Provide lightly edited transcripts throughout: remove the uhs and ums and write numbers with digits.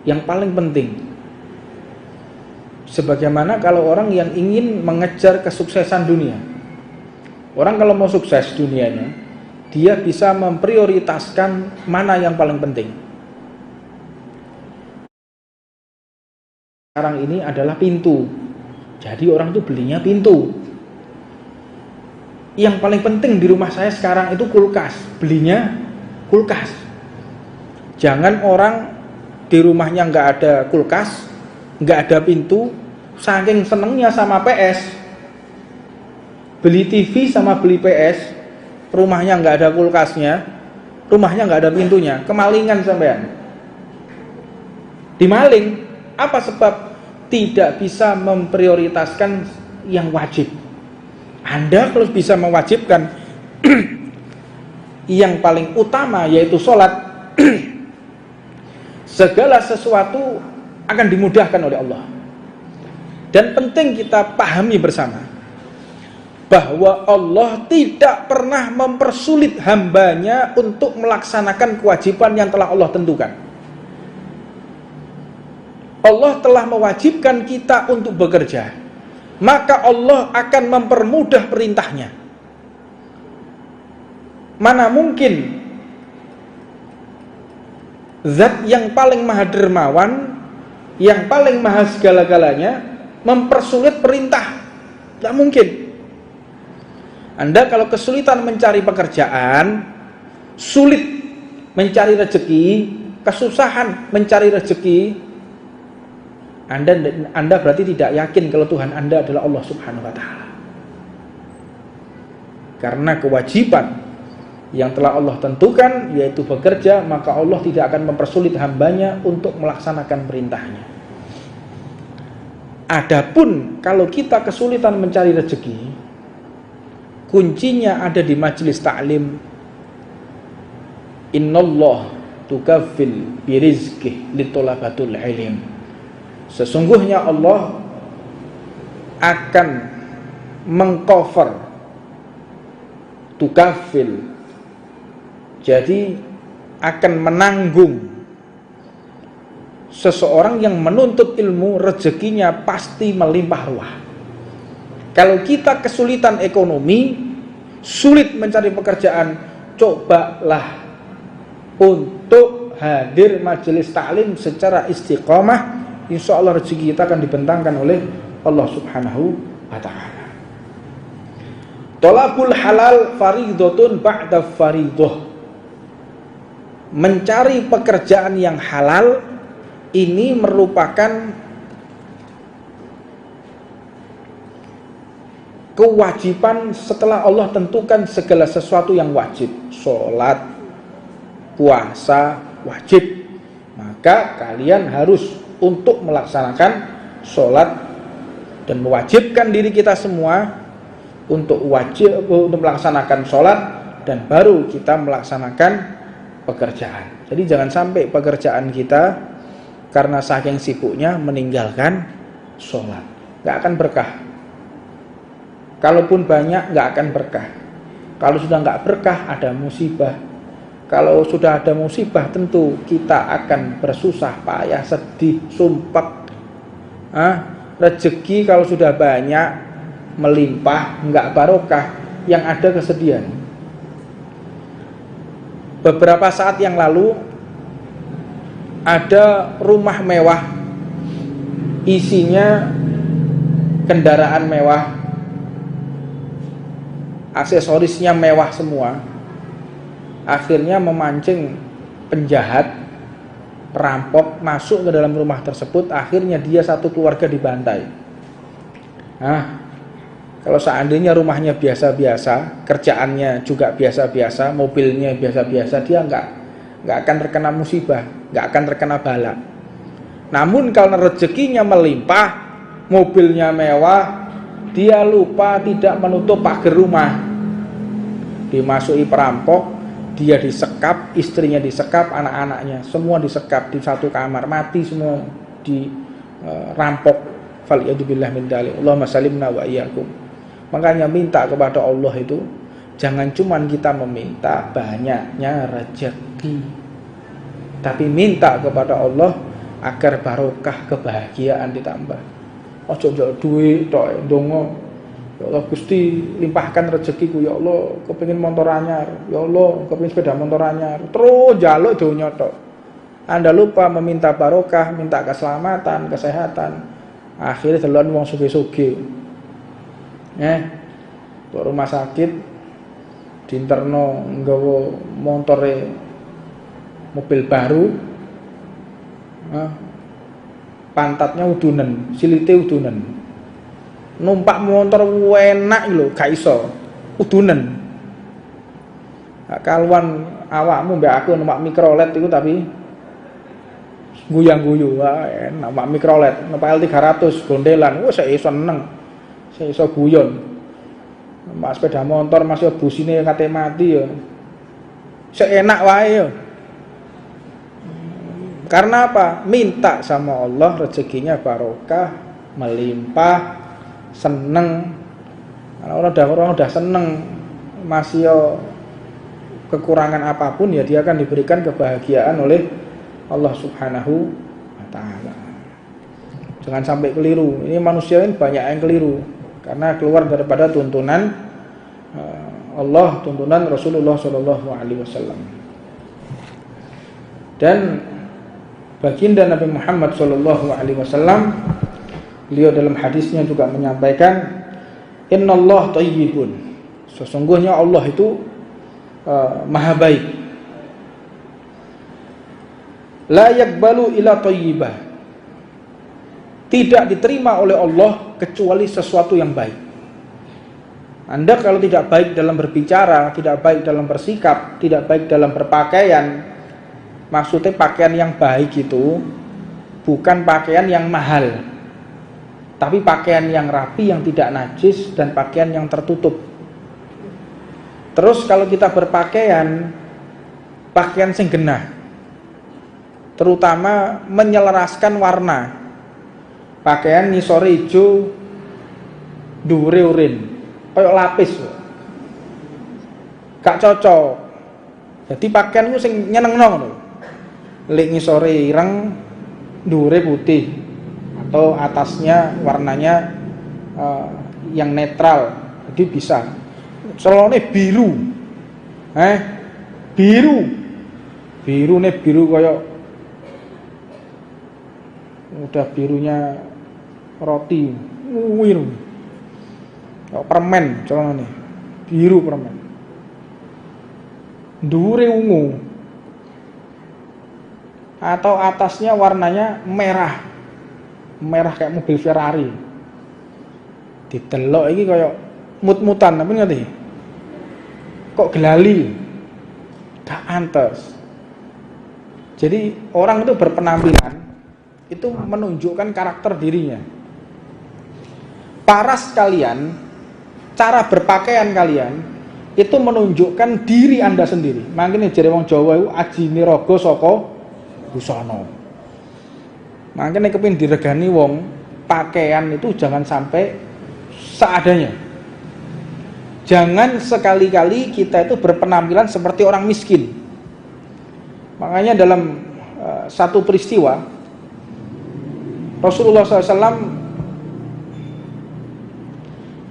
yang paling penting. Sebagaimana kalau orang yang ingin mengejar kesuksesan dunia, orang kalau mau sukses dunianya, dia bisa memprioritaskan mana yang paling penting. Sekarang ini adalah pintu. Jadi orang itu belinya pintu. Yang paling penting di rumah saya sekarang itu kulkas. Belinya kulkas. Jangan orang di rumahnya nggak ada kulkas, nggak ada pintu, saking senengnya sama PS, beli TV sama beli PS, rumahnya nggak ada kulkasnya, rumahnya nggak ada pintunya, kemalingan sampean. Dimaling. Apa sebab? Tidak bisa memprioritaskan yang wajib. Anda kalau bisa mewajibkan yang paling utama yaitu sholat, segala sesuatu akan dimudahkan oleh Allah. Dan penting kita pahami bersama bahwa Allah tidak pernah mempersulit hambanya untuk melaksanakan kewajiban yang telah Allah tentukan. Allah telah mewajibkan kita untuk bekerja, maka Allah akan mempermudah perintahnya. Mana mungkin zat yang paling maha dermawan, yang paling maha segala-galanya mempersulit perintah? Tidak mungkin. Anda kalau kesulitan mencari pekerjaan, sulit mencari rezeki, kesusahan mencari rezeki, Anda berarti tidak yakin kalau Tuhan Anda adalah Allah Subhanahu wa taala. Karena kewajiban yang telah Allah tentukan yaitu bekerja, maka Allah tidak akan mempersulit hambanya untuk melaksanakan perintahnya. Adapun kalau kita kesulitan mencari rezeki, kuncinya ada di majelis ta'lim. Innallah tukaffil birizqih litolabatul ilm. Sesungguhnya Allah akan mengcover, tukafil, jadi akan menanggung seseorang yang menuntut ilmu, rezekinya pasti melimpah ruah. Kalau kita kesulitan ekonomi, sulit mencari pekerjaan, cobalah untuk hadir majelis taklim secara istiqamah. Insya Allah rezeki kita akan dibentangkan oleh Allah Subhanahu wa ta'ala. Tolabul halal faridotun ba'da faridoh. Mencari pekerjaan yang halal ini merupakan kewajiban setelah Allah tentukan segala sesuatu yang wajib. Sholat, puasa, wajib. Maka kalian harus untuk melaksanakan sholat dan mewajibkan diri kita semua untuk melaksanakan sholat, dan baru kita melaksanakan pekerjaan. Jadi jangan sampai pekerjaan kita karena saking sibuknya meninggalkan sholat, gak akan berkah. Kalaupun banyak gak akan berkah. Kalau sudah gak berkah ada musibah. Kalau sudah ada musibah tentu kita akan bersusah payah, sedih, sumpek. Rezeki kalau sudah banyak, melimpah, enggak barokah, yang ada kesedihan. Beberapa saat yang lalu ada rumah mewah, isinya kendaraan mewah, aksesorisnya mewah semua. Akhirnya memancing penjahat, perampok masuk ke dalam rumah tersebut. Akhirnya dia satu keluarga dibantai. Kalau seandainya rumahnya biasa-biasa, kerjaannya juga biasa-biasa, mobilnya biasa-biasa, dia nggak akan terkena musibah, nggak akan terkena bala. Namun kalau rezekinya melimpah, mobilnya mewah, dia lupa tidak menutup pagar rumah, dimasuki perampok. Dia disekap, istrinya disekap, anak-anaknya semua disekap di satu kamar, mati semua, dirampok. Faliyadzubillah min dzalik. Allahumma salimna wa iyyakum. Makanya minta kepada Allah itu jangan cuman kita meminta banyaknya rezeki, tapi minta kepada Allah agar barokah kebahagiaan ditambah. Ojo njaluk duit tok ndonga. Ya Allah Gusti limpahkan rezekiku ya Allah, kepengin motor anyar, ya Allah kepengin sepeda motor anyar. Terus njaluk donya tok. Anda lupa meminta barokah, minta keselamatan, kesehatan. Akhirnya delon wong sugih-sugih. Ke rumah sakit dinterno nggawa montore mobil baru. Pantatnya udunen, silite udunen. Numpak motor enak lho, gak iso. Udunen. Kaluan awakmu mbak aku numpak mikrolet itu tapi guyang-guyu, enak numpak mikrolet, numpak L300 gondelan, wah saya seneng. Saya iso guyon. Numpak sepeda motor masih busine kate mati ya. Seenak wae ya. Karena apa? Minta sama Allah rezekinya barokah, melimpah, seneng. Kalau orang udah seneng, masih kekurangan apapun ya dia akan diberikan kebahagiaan oleh Allah Subhanahu wa taala. Jangan sampai keliru. Ini manusia ini banyak yang keliru karena keluar daripada tuntunan Allah, tuntunan Rasulullah sallallahu alaihi wasallam. Dan baginda Nabi Muhammad sallallahu alaihi wasallam beliau dalam hadisnya juga menyampaikan innallaha thayyibun. Sesungguhnya Allah itu maha baik. La yaqbalu ila thayyibah. Tidak diterima oleh Allah kecuali sesuatu yang baik. Anda kalau tidak baik dalam berbicara, tidak baik dalam bersikap, tidak baik dalam berpakaian, maksudnya pakaian yang baik itu bukan pakaian yang mahal, tapi pakaian yang rapi, yang tidak najis, dan pakaian yang tertutup. Terus kalau kita berpakaian, pakaian sing genah, terutama menyelaraskan warna. Pakaian ngisore ijo, dhuwure urin, kayak lapis. Gak cocok. Jadi pakaian ku sing nyenengno ngono. Lek ngisore ireng, dhuwure putih, atau atasnya warnanya yang netral, jadi bisa. Celone biru, biru nih biru kayak udah birunya roti, biru, permen celone biru permen, dhuwure ungu, atau atasnya warnanya merah kayak mobil Ferrari. Didelok iki kayak mut-mutan, apa ngerti? Kok gelali? Gak antes. Jadi orang itu berpenampilan itu menunjukkan karakter dirinya. Paras kalian, cara berpakaian kalian itu menunjukkan diri Anda sendiri. Makanya jare wong Jawa iku ajine raga saka busana. Makanya kepin diregani wong, pakaian itu jangan sampai seadanya. Jangan sekali-kali kita itu berpenampilan seperti orang miskin. Makanya dalam satu peristiwa Rasulullah SAW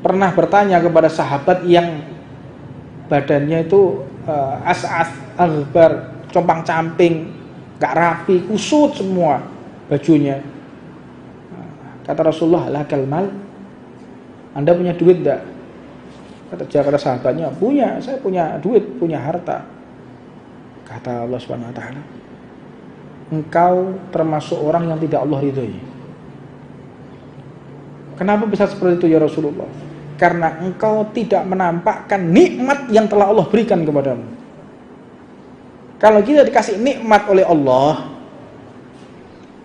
pernah bertanya kepada sahabat yang badannya itu as-as, aghbar, compang-camping, gak rapi, kusut semua bajunya. Kata Rasulullah, lakal mal, Anda punya duit enggak? Kata sahabatnya, punya, saya punya duit, punya harta. Kata Allah Subhanahu wa taala, engkau termasuk orang yang tidak Allah ridhoi. Kenapa bisa seperti itu ya Rasulullah? Karena engkau tidak menampakkan nikmat yang telah Allah berikan kepadamu. Kalau kita dikasih nikmat oleh Allah,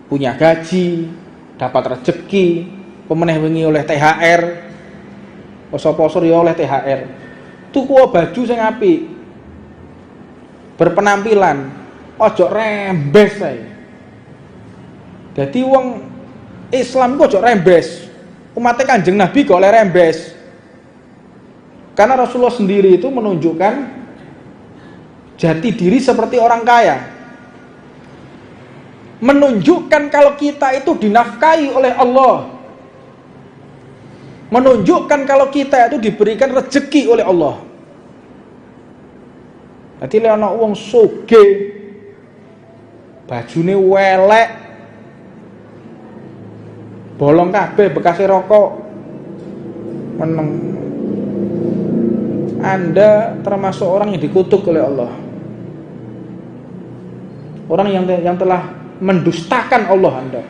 punya gaji, dapat rezeki, pemeneh wengi oleh THR, poso-poso ya oleh THR, tuku baju sing apik, berpenampilan, ojo rembes ae. Dadi wong Islam kok ojo rembes. Umatnya Kanjeng Nabi kok oleh rembes. Karena Rasulullah sendiri itu menunjukkan jati diri seperti orang kaya. menunjukkan kalau kita itu dinafkahi oleh Allah, menunjukkan kalau kita itu diberikan rezeki oleh Allah. Jadi lek ana wong sugih bajune welek, bolong kabeh bekase rokok, meneng, Anda termasuk orang yang dikutuk oleh Allah, orang yang telah mendustakan Allah. Anda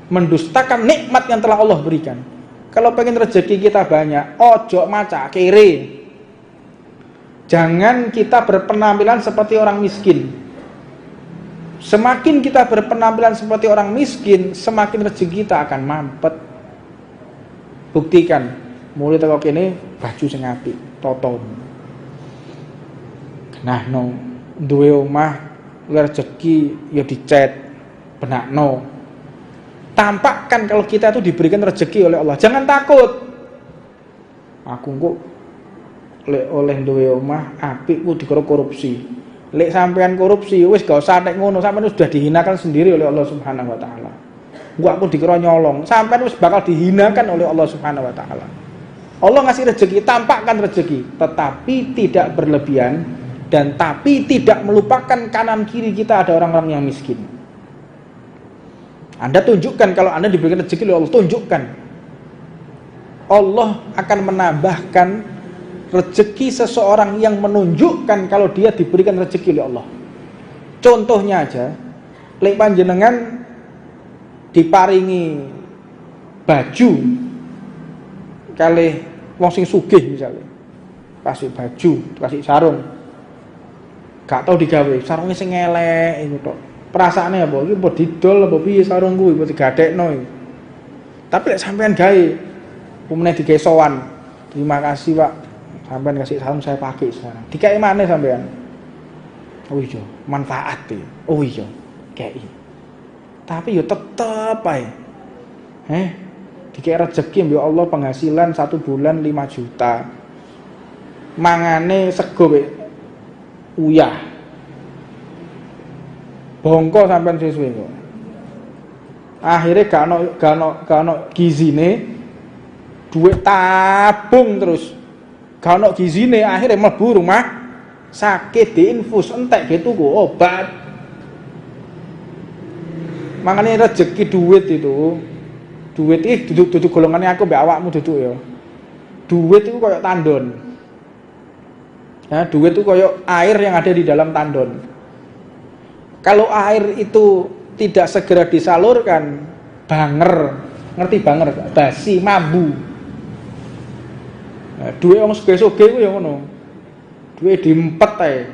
mendustakan nikmat yang telah Allah berikan. Kalau pengen rezeki kita banyak, ojo maca kiri. Jangan kita berpenampilan seperti orang miskin. Semakin kita berpenampilan seperti orang miskin, semakin rezeki kita akan mampet. Buktikan, mulai teko kene baju sing apik, toton. Nah, no duwe omah rezeki ya dicet, benakno. Tampakkan kalau kita itu diberikan rezeki oleh Allah. Jangan takut. Aku kok lek oleh duwe omah apik ku dikira korupsi. Lek sampean korupsi wis gak usah nek ngono, sampean sudah dihinakan sendiri oleh Allah Subhanahu wa taala. Engko aku dikira nyolong, sampean wis bakal dihinakan oleh Allah Subhanahu wa taala. Allah ngasih rezeki, tampakkan rezeki, tetapi tidak berlebihan dan tapi tidak melupakan kanan kiri kita ada orang-orang yang miskin. Anda tunjukkan kalau Anda diberikan rezeki oleh Allah, tunjukkan. Allah akan menambahkan rezeki seseorang yang menunjukkan kalau dia diberikan rezeki oleh Allah. Contohnya aja, lek panjenengan diparingi baju kalih wong sing sugih misalnya, kasih baju, kasih sarung, gak tau digawe, sarungnya sing elek iku tok. Perasaane apa? Iki mbok didol apa piye sarungku iki, mbok digadekno iki. Tapi lek sampean gawe, umene digawe sowan, terima kasih Pak, sampean kasih sarung saya pakai sekarang. Dikai mana sampean? Oh iya, manfaat e. Oh iya, kei. Tapi yo tetep ae. Dikai rezeki mbek Allah penghasilan 1 bulan 5 juta. Mangane sego uyah. Bongko sampean sesuai kok. Akhirnya gak ono gizine, duit tabung terus. Gak ono gizine, akhirnya mlebu rumah sakit diinfus entek gitu kok obat. Makanya rezeki duit itu, duit duduk golongannya aku mbek awakmu duduk ya. Duit itu koyok tandon. Ya, duit itu koyok air yang ada di dalam tandon. Kalau air itu tidak segera disalurkan, banger, ngerti banger, basi, mambu. Nah, duwe wong sugih-sugih ku ya ngono. Duwe diempet ae.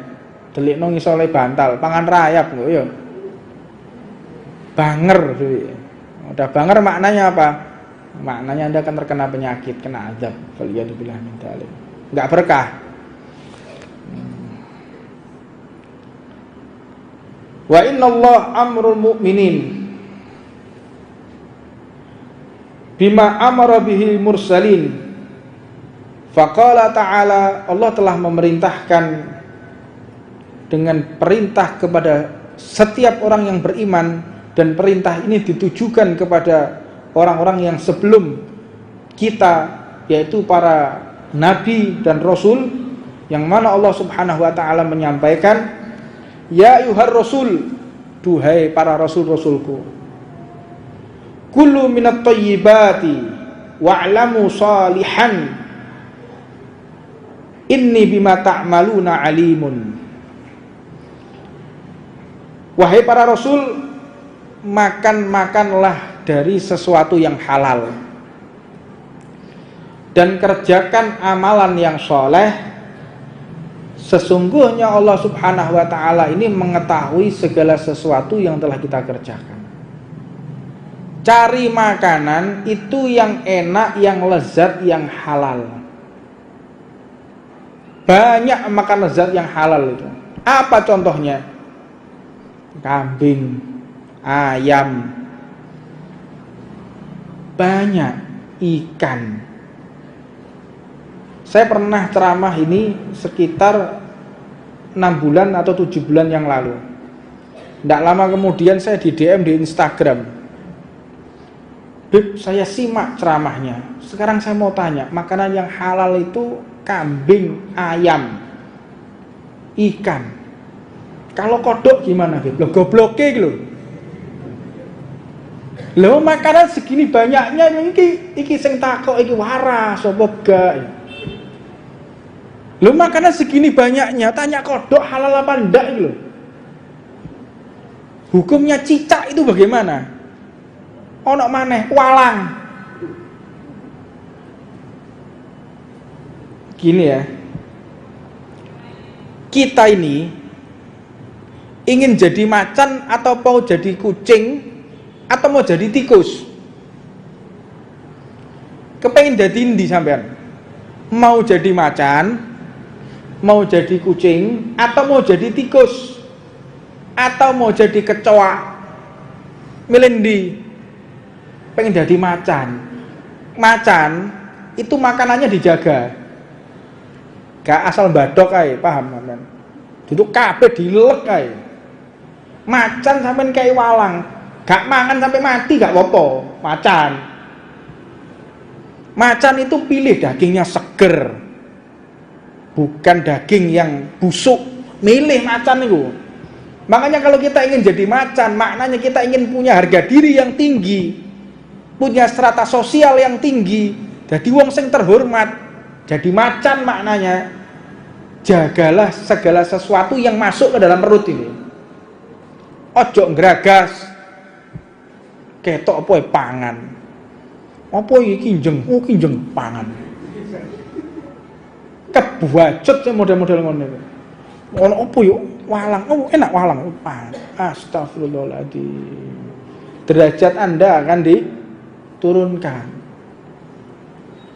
Delikno ngisole bantal, pangan rayap lho ya. Banger duwe. Udah banger maknanya apa? Maknanya Anda akan terkena penyakit, kena azab. Waliyadzubillah min dzalik. Enggak berkah. Wa innallaha amrul mu'minin bima amara bihi mursalin. Faqala ta'ala, Allah telah memerintahkan dengan perintah kepada setiap orang yang beriman, dan perintah ini ditujukan kepada orang-orang yang sebelum kita, yaitu para nabi dan rasul, yang mana Allah Subhanahu wa taala menyampaikan, ya ayuhar rasul, duhai para rasul-rasulku, kulu minat thayyibati wa'lamu salihan inni bima ta'maluna alimun. Wahai para rasul, makanlah dari sesuatu yang halal dan kerjakan amalan yang soleh. Sesungguhnya Allah Subhanahu wa ta'ala ini mengetahui segala sesuatu yang telah kita kerjakan. Cari makanan itu yang enak, yang lezat, yang halal. Banyak makan lezat yang halal itu. Apa contohnya? Kambing, ayam, banyak ikan. Saya pernah ceramah ini sekitar 6 bulan atau 7 bulan yang lalu. Tidak lama kemudian saya di DM di Instagram, Beb, saya simak ceramahnya. Sekarang saya mau tanya, makanan yang halal itu kambing, ayam, ikan. Kalau kodok gimana, Beb? Loh, gobloke lho. Loh, makanan segini banyaknya iki sing takok iki waras apa gak? Loh, makanan segini banyaknya, tanya kodok halal apa enggak iki lho. Hukumnya cicak itu bagaimana? Ono maneh walang. Gini ya. Kita ini ingin jadi macan atau mau jadi kucing atau mau jadi tikus? Kepengen jadi ndi sampean? Mau jadi macan, mau jadi kucing atau mau jadi tikus? Atau mau jadi kecoa? Milih ndi? Pengen jadi macan. Macan itu makanannya dijaga. Gak asal badok ae, paham sampean? Duduk kabeh dilek ae. Macan sampean kayak walang, gak mangan sampai mati gak apa-apa, macan. Macan itu pilih dagingnya seger. Bukan daging yang busuk, milih macan itu. Makanya kalau kita ingin jadi macan, maknanya kita ingin punya harga diri yang tinggi, punya strata sosial yang tinggi, jadi wong sing terhormat. Jadi macan maknanya jagalah segala sesuatu yang masuk ke dalam perut ini. Ojo ngragas. Ketok apa pangan. Apa iki kinjeng? Oh kinjeng pangan. Kebuacut sing model-model ngono iku. Ono apa yo? Walang. Oh enak walang. Astagfirullahaladzim. Derajat Anda akan diturunkan.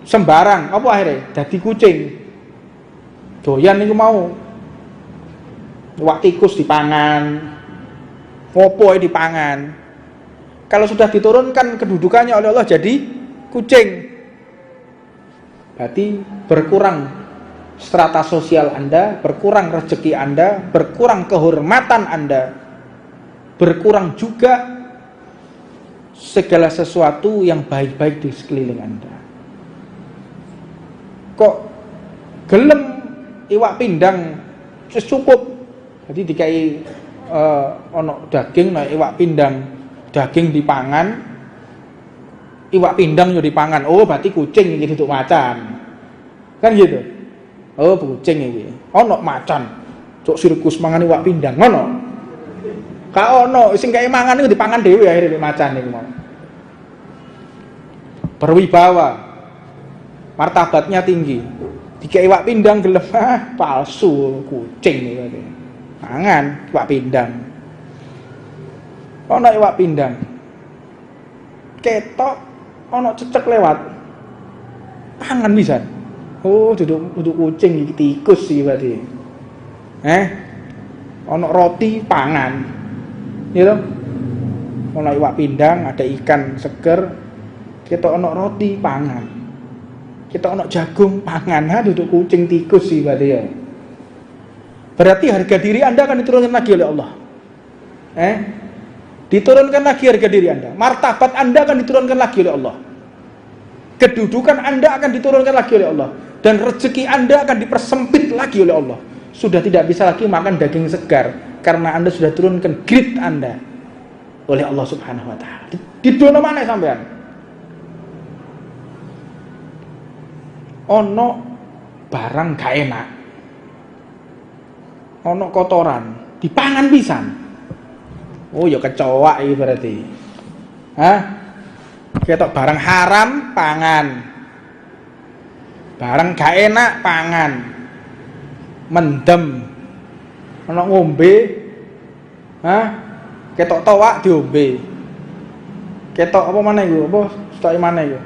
Sembarang apa akhirnya? Dadi kucing. Doyan niku mau. Wak tikus dipangan. Popo dipangan. Kalau sudah diturunkan kedudukannya oleh Allah jadi kucing, berarti berkurang strata sosial Anda, berkurang rezeki Anda, berkurang kehormatan Anda, berkurang juga segala sesuatu yang baik-baik di sekeliling Anda. Kok gelem iwak pindang cukup, jadi dikai ono daging, nah iwak pindang daging dipangan, iwak pindang yo dipangan. Oh, berarti kucing iki untuk macan. Kan gitu. Oh, kucing iki. Ono macan. Cok sirkus mangan iwak pindang, ono. Ka ono sing kae mangan iku dipangan dhewe akhire macan iku mau. Berwibawa. Martabatnya tinggi. Dikai iwak pindang gelem, palsu kucing iki. Mangan iwak pindang. Ono iwak pindang. Ketok ono cecek lewat. Pangan pisan. Oh, duduk kucing iki tikus iki berarti. Ono roti pangan. Ya toh? Ono iwak pindang, ada ikan seger. Ketok ono roti pangan. Ketok ono jagung pangan. Ha, duduk kucing tikus iki berarti ya. Berarti harga diri Anda akan diturunkan lagi oleh Allah. Diturunkan lagi harga diri Anda. Martabat Anda akan diturunkan lagi oleh Allah. Kedudukan Anda akan diturunkan lagi oleh Allah. Dan rezeki Anda akan dipersempit lagi oleh Allah. Sudah tidak bisa lagi makan daging segar. Karena Anda sudah turunkan grade Anda oleh Allah subhanahu wa ta'ala. Di dono mana sampean? Ono barang gak enak. Ono kotoran. Dipangan pisan. Oh ya kecoa iki berarti. Hah? Ketok barang haram pangan. Barang gak enak pangan. Mendem. Ono ngombe. Hah? Ketok towak diombe. Ketok apa maneh iku? Apa stoke maneh iku?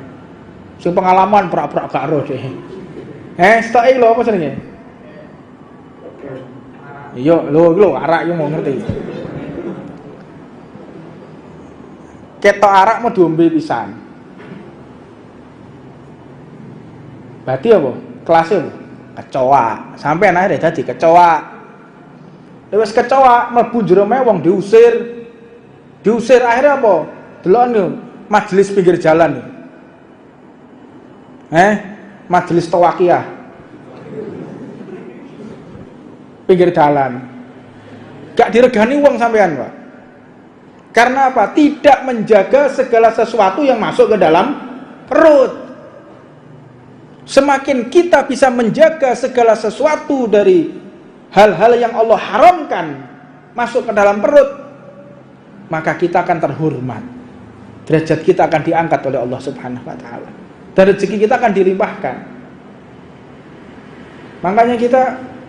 Sing pengalaman prak-prak gak ero deh. Stoke lho apa jenenge? Iya, lho arak yo mau ngerti. Ketok arak mau diombe pisan. Berarti apa? Kelasnya apa? Kecoa. Sampai akhirnya jadi kecoa. Wis kecoa mlebu jero wong diusir. Diusir akhirnya apa? Delok lho, majelis pinggir jalan. Majelis tawakiyah. Pinggir jalan. Gak diregani wong sampean, Pak. Karena apa? Tidak menjaga segala sesuatu yang masuk ke dalam perut. Semakin kita bisa menjaga segala sesuatu dari hal-hal yang Allah haramkan masuk ke dalam perut, maka kita akan terhormat. Derajat kita akan diangkat oleh Allah Subhanahu wa taala. Dan rezeki kita akan dilimpahkan. Makanya kita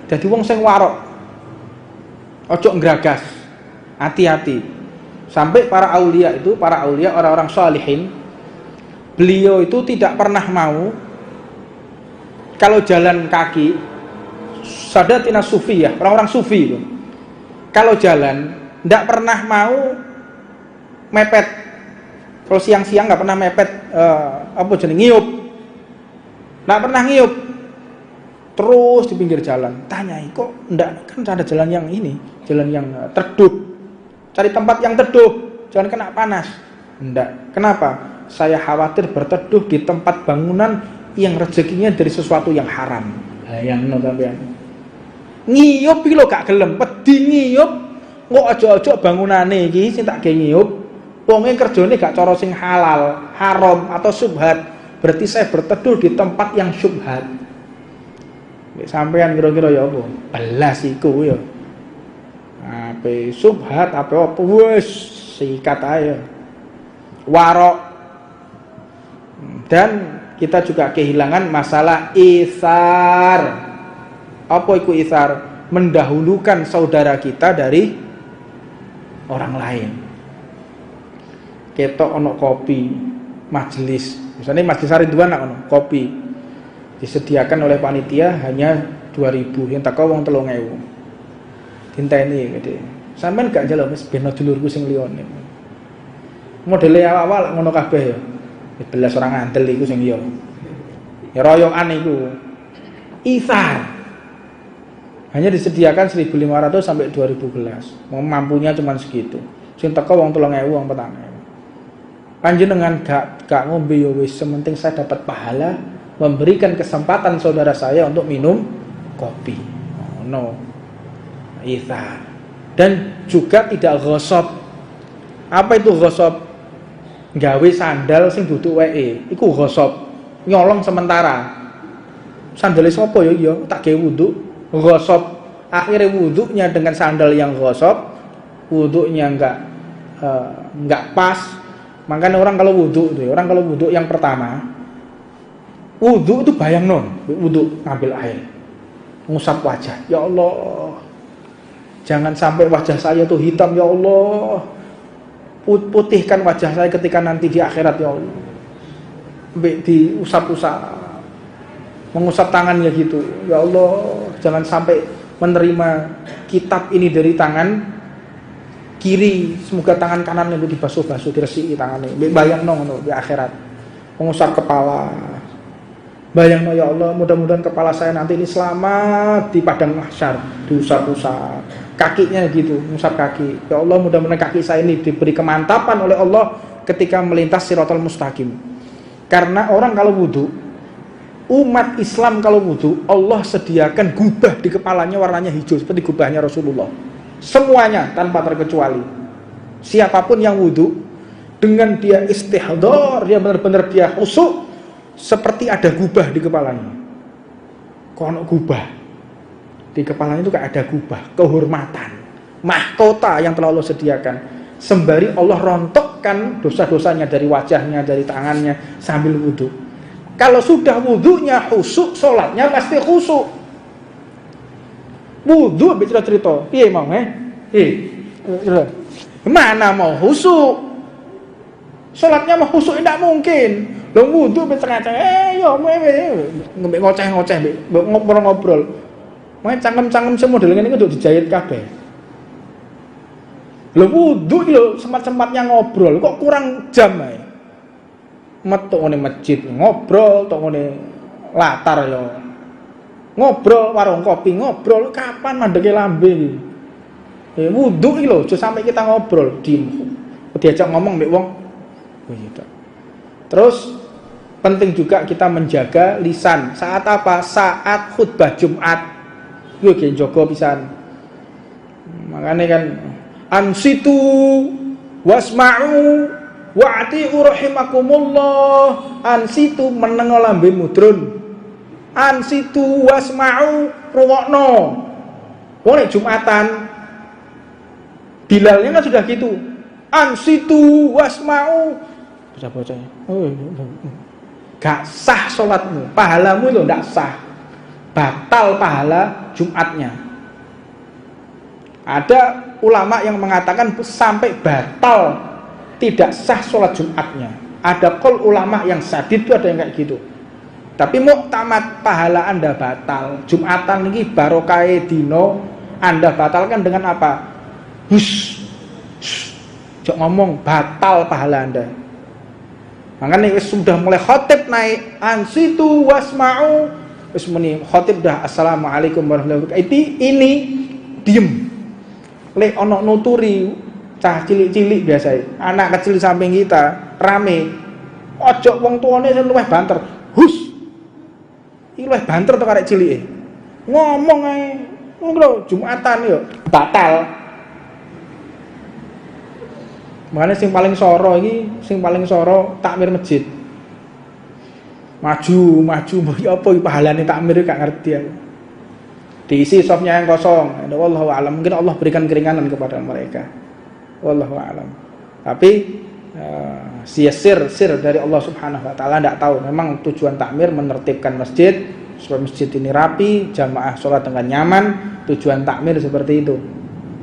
jadi wong sing warok. Ojo ngragas. Hati-hati. Sampai para aulia orang-orang sholihin, beliau itu tidak pernah mau kalau jalan kaki, sadatina sufi ya, orang-orang sufi itu. Kalau jalan tidak pernah mau mepet. Kalau siang-siang nggak pernah mepet ngiyup. Nggak pernah ngiyup. Terus di pinggir jalan. Tanyai, kok enggak, kan ada jalan yang ini, jalan yang teduh. Cari tempat yang teduh, jangan kena panas. Enggak. Kenapa? Saya khawatir berteduh di tempat bangunan yang rezekinya dari sesuatu yang haram. Yang sampean. Ngiyup iki lho gak gelem, wedi ngiyup, kok aja-aja bangunane iki sing tak ge ngiyup. Wonge kerjane gak cara sing halal, haram atau syubhat. Berarti saya berteduh di tempat yang syubhat. Sampean kira-kira ya apa? Belas iku ya. Ape subhat apa wis sikat aja. Warok. Dan kita juga kehilangan masalah isar. Apa itu isar? Mendahulukan saudara kita dari orang lain. Ketok ono kopi majelis. Misalnya majelis Ridwan ono kopi. Disediakan oleh panitia hanya 2.000, yang teko wong 3.000. Dinteni gede. Sampeyan gak njaluk wis ben dulurku sing liyane. Modele awal-awal ngono kabeh ya. Belas orang ngandel iku sing ya. Ya royokan iku. Isar. Hanya disediakan 1.500 sampai 2.000 gelas. Mampunya cuma segitu. Sing teko wong 3.000 wong 4.000. Panjenengan gak ngombe ya wis, sementing saya dapat pahala memberikan kesempatan saudara saya untuk minum kopi. Oh, no. Ithar. Dan juga tidak ghosab. Apa itu ghosab? Gawe sandal sing duduk wae. Iku ghosab. Nyolong sementara. Sandale sapa ya? Ya tak gawe wudu. Ghosab. Akhirnya wudunya dengan sandal yang ghosab, wudunya enggak pas. Makanya orang kalau wudu yang pertama, wudu itu bayang wudu ngambil air, ngusap wajah. Ya Allah, jangan sampai wajah saya tuh hitam, ya Allah. Putihkan wajah saya ketika nanti di akhirat, ya Allah. Diusap-usap, mengusap tangannya gitu. Ya Allah, jangan sampai menerima kitab ini dari tangan kiri, semoga tangan kanan itu dibasuh-basuh, diresiki tangannya. Bayang di akhirat, mengusap kepala. Bayang ya Allah, mudah-mudahan kepala saya nanti ini selamat di padang mahsyar, diusap-usap. Kakinya gitu, mengusap kaki. Ya Allah, mudah-mudahan kaki saya ini diberi kemantapan oleh Allah ketika melintas Shiratal Mustaqim. Karena orang kalau wudu, umat Islam kalau wudu, Allah sediakan gubah di kepalanya warnanya hijau seperti gubahnya Rasulullah. Semuanya tanpa terkecuali. Siapapun yang wudu dengan dia istihdar, dia benar-benar dia khusyuk, seperti ada gubah di kepalanya. Kono gubah di kepalanya itu kayak ada gubah, kehormatan, mahkota yang telah Allah sediakan. Sembari Allah rontokkan dosa-dosanya dari wajahnya, dari tangannya sambil wudu. Kalau sudah wudunya khusyuk, sholatnya pasti khusyuk. Wudu cerita-cerita, piye mau mana mau khusyuk? Salatnya mau khusyuk tidak mungkin. Lho wudu becengah-cengah, ngembek ngoceh-ngoceh, ngobrol-ngobrol. Mau cangkem-cangkem semodel ngene iki dijahit kabeh. Lho wudu iki lho sempat-sempatnya ngobrol, kok kurang jam ae. Metu ngene masjid ngobrol, tok ngene latar ya. Ngobrol warung kopi ngobrol, kapan mandeke lambe iki? Wudu iki lho, aja sampai kita ngobrol, diem. Diajak ngomong mbek wong. Oh gitu. Terus penting juga kita menjaga lisan. Saat apa? Saat khutbah Jumat. Yo ge njaga pisan. Makanya kan ansitu wasma'u wa'ti'u rahimakumullah. Ansitu menengo lambe mudrun. Ansitu wasma'u rungokno. Wong nek Jumatan Bilalnya kan sudah gitu. Ansitu wasma'u. Baca-bacanya. Gak sah sholatmu, pahalamu itu gak sah. Batal pahala Jumatnya. Ada ulama yang mengatakan sampai batal, tidak sah sholat Jumatnya. Ada kol ulama yang sadid itu ada yang kayak gitu. Tapi muktamad pahala Anda batal. Jumatan ini barokai dino Anda batalkan dengan apa? Hush. Jok ngomong batal pahala Anda. Makanya sudah mulai khotib naik ansitu wasma'u. Wis muni khotib dah assalamualaikum warahmatullahi wabarakatuh. Ini diem. Lek ono nuturi cah cilik-cilik biasa, anak kecil samping kita rame. Ojo wong tuane sing luwih banter. Hus. Iki luwih banter to karek cilike. Ngomong ae. Ngono Jumatan yo batal. Makanya sing paling soro ini, sing paling soro takmir masjid. Maju, ya apa pahalane takmir gak ngerti aku. Diisi sofnya yang kosong. Wallahu a'lam. Mungkin Allah berikan keringanan kepada mereka. Wallahu a'lam. Tapi sir dari Allah Subhanahu wa taala enggak tahu. Memang tujuan takmir menertibkan masjid supaya masjid ini rapi, jamaah sholat dengan nyaman. Tujuan takmir seperti itu.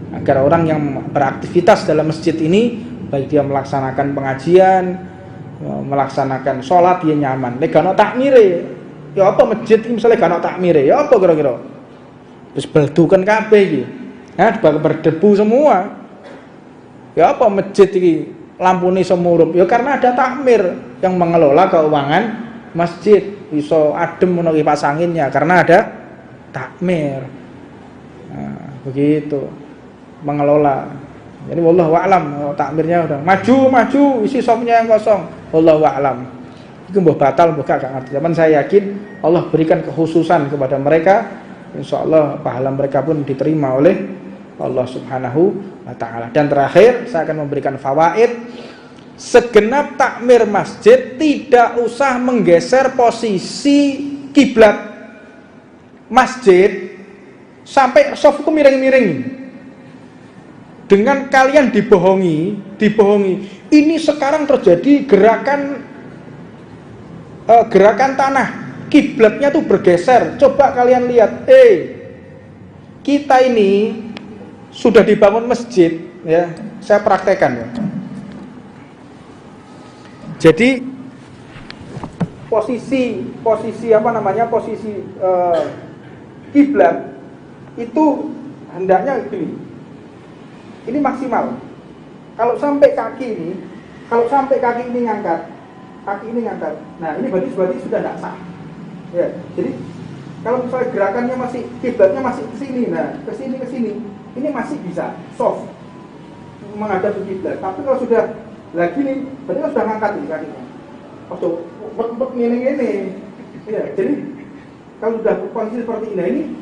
Agar orang yang beraktivitas dalam masjid ini, baik dia melaksanakan pengajian, melaksanakan sholat, dia nyaman. Nek gak ono takmire, ya apa masjid ini misalnya gak ono takmire, ya apa kira-kira? Terus beldukan kabeh iki. Nah, berdebu semua. Ya apa masjid ini lampune semurup? Ya karena ada takmir yang mengelola keuangan masjid. Iso adem ono kipas anginnya karena ada takmir. Nah, begitu. Mengelola. Jadi wallahu a'lam, takmirnya udah maju, isi sopnya yang kosong. Wallahu a'lam. Itu mbah batal, mbah gak ngerti. Cuman saya yakin Allah berikan kekhususan kepada mereka. Insyaallah pahala mereka pun diterima oleh Allah Subhanahu wa taala. Dan terakhir saya akan memberikan fawaid. Segenap takmir masjid tidak usah menggeser posisi kiblat masjid sampai safku miring-miring. Dengan kalian dibohongi. Ini sekarang terjadi gerakan tanah. Kiblatnya tuh bergeser. Coba kalian lihat. Kita ini sudah dibangun masjid, ya. Saya praktekkan ya. Jadi posisi kiblat itu hendaknya gini. Ini maksimal. Kalau sampai kaki ini ngangkat, nah ini berarti sudah tidak sah. Ya, jadi kalau misalnya gerakannya masih kiblatnya masih ke sini, nah ke sini, ini masih bisa soft menghadap ke kiblat. Tapi kalau sudah lagi nih, berarti kan sudah ngangkat ini kakinya. Untuk ini. Ya, jadi kalau sudah kondisi seperti ini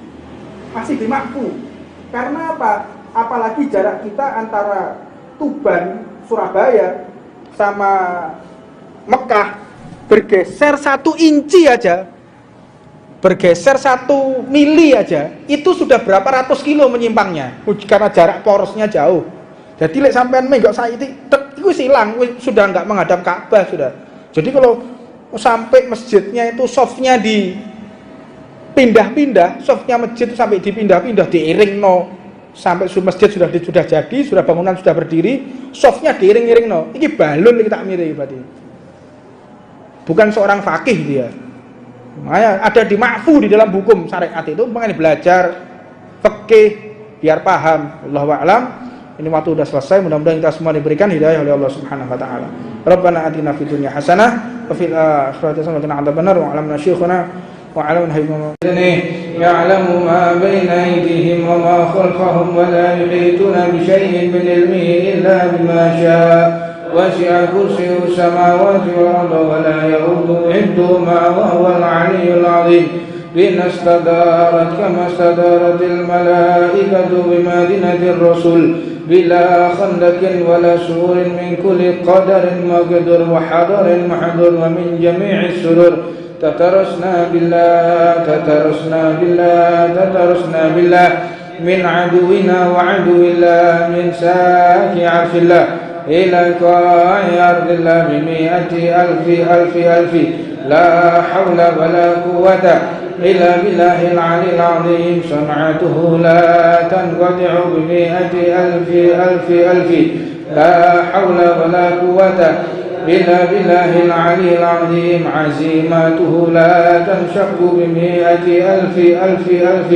masih dimampu. Karena apa? Apalagi jarak kita antara Tuban, Surabaya sama Mekah bergeser 1 inci aja, bergeser 1 mili aja, itu sudah berapa ratus kilo menyimpangnya karena jarak porosnya jauh. Jadi lek sampean menggok saiki itu hilang, sudah enggak menghadap Ka'bah sudah. Jadi kalau sampai masjidnya itu softnya dipindah-pindah, softnya masjid itu sampai dipindah-pindah, diiringno sampai masjid sudah jadi, sudah bangunan sudah berdiri, softnya diiring-iringno. Iki balun iki takmire berarti. Bukan seorang fakih dia. Makanya ada di ma'fu di dalam hukum syariat itu, makanya belajar fikih biar paham. Allahu a'lam. Ini waktu sudah selesai, mudah-mudahan kita semua diberikan hidayah oleh Allah Subhanahu wa taala. Rabbana atina fid dunya hasanah wa fil akhirati hasanah wa qina adzabannar wa 'allamna syekhana وعلى نحيهم يعلم ما بين أيديهم وما خلفهم ولا يحيطون بشيء من علمه إلا بما شاء وسع كرسيه السماوات والأرض ولا يؤوده حفظهما وهو العلي العظيم بنا استدارت كما استدارت الملائكة بمدينة الرسول بلا خندق ولا سور من كل قدر مقدر وحضر محضر ومن جميع السرور تترسنا بالله من عدونا وعدو الله من ساك عرش الله إلى قاع أرض الله بمئة ألف لا حول ولا قوة إلا بالله العلي العظيم صنعته لا تنقطع بمئة ألف لا حول ولا قوة إلا بالله العلي العظيم عزيماته لا تنشق بمئة ألف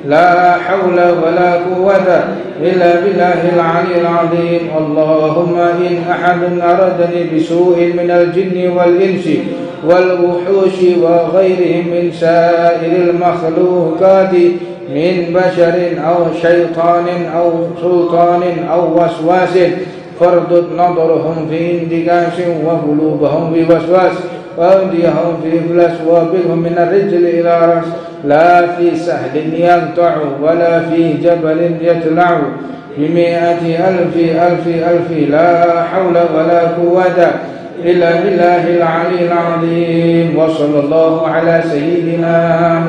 لا حول ولا قوة إلا بالله العلي العظيم اللهم إن أحد أرادني بسوء من الجن والإنس والوحوش وغيرهم من سائر المخلوقات من بشر أو شيطان أو سلطان أو وسواس فاردد نظرهم في اندكاس وقلوبهم في وسواس وأوديهم في إفلاس وبهم من الرجل إلى رأس لا في سهل ينطع ولا في جبل يطلع بمئة ألف لا حول ولا قوة إلا بالله العلي العظيم وصلى الله على سيدنا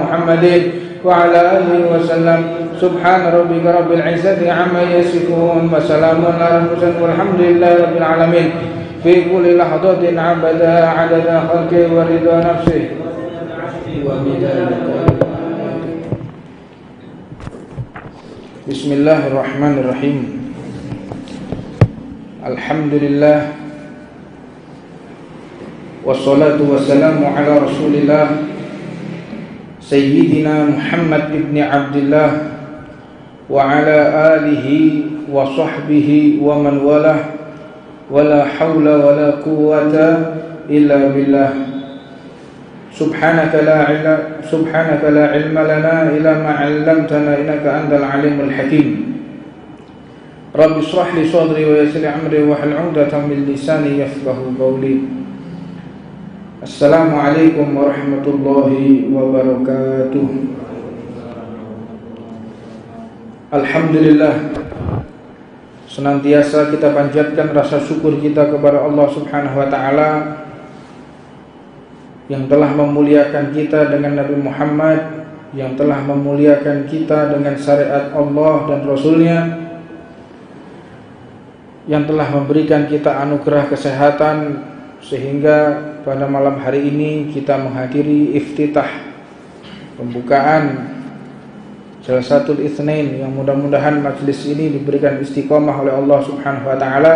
محمد وعلى آله وسلم سبحان ربك رب العزة عما يصفون وسلام على المرسلين والحمد لله رب العالمين في كل لحظة عدد خلقه ورضا نفسه بسم الله الرحمن الرحيم الحمد لله والصلاة والسلام على رسول الله سيدنا محمد بن عبد الله وعلى آله وصحبه ومن والاه ولا حول ولا قوة إلا بالله سبحانك لا علم لنا إلا ما علمتنا إنك أنت العليم الحكيم رب اشرح لي صدري ويسر لي أمري واحلل عقدة من لساني يفقهوا قولي Assalamualaikum warahmatullahi wabarakatuh. Alhamdulillah, senantiasa kita panjatkan rasa syukur kita kepada Allah Subhanahu wa taala yang telah memuliakan kita dengan Nabi Muhammad, yang telah memuliakan kita dengan syariat Allah dan Rasulnya, yang telah memberikan kita anugerah kesehatan sehingga pada malam hari ini kita menghadiri iftitah pembukaan Jalsatul Itsnain yang mudah-mudahan majelis ini diberikan istiqomah oleh Allah Subhanahu wa taala,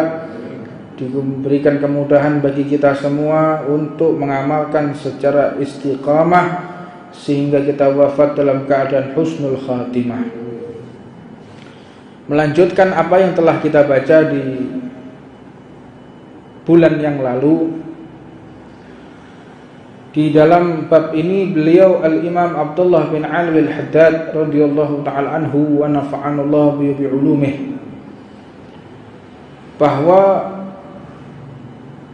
diberikan kemudahan bagi kita semua untuk mengamalkan secara istiqamah sehingga kita wafat dalam keadaan husnul khatimah. Melanjutkan apa yang telah kita baca di bulan yang lalu. Di dalam bab ini beliau Al-Imam Abdullah bin Ali Al-Haddad radhiyallahu ta'ala anhu wa nafa'anallahu bi ulumih, bahwa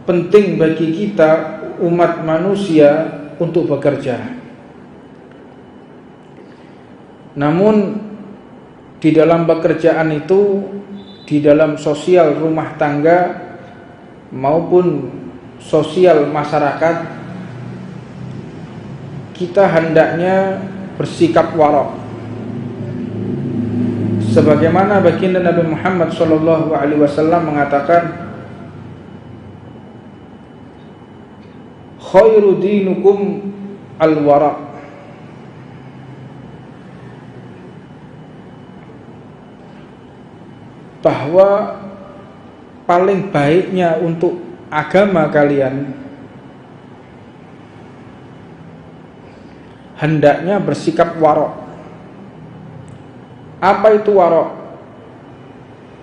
penting bagi kita umat manusia untuk bekerja. Namun di dalam pekerjaan itu, di dalam sosial rumah tangga maupun sosial masyarakat, kita hendaknya bersikap warok. Sebagaimana baginda Nabi Muhammad SAW mengatakan, khairu dinukum al-wara', bahwa paling baiknya untuk agama kalian hendaknya bersikap warok. Apa itu warok?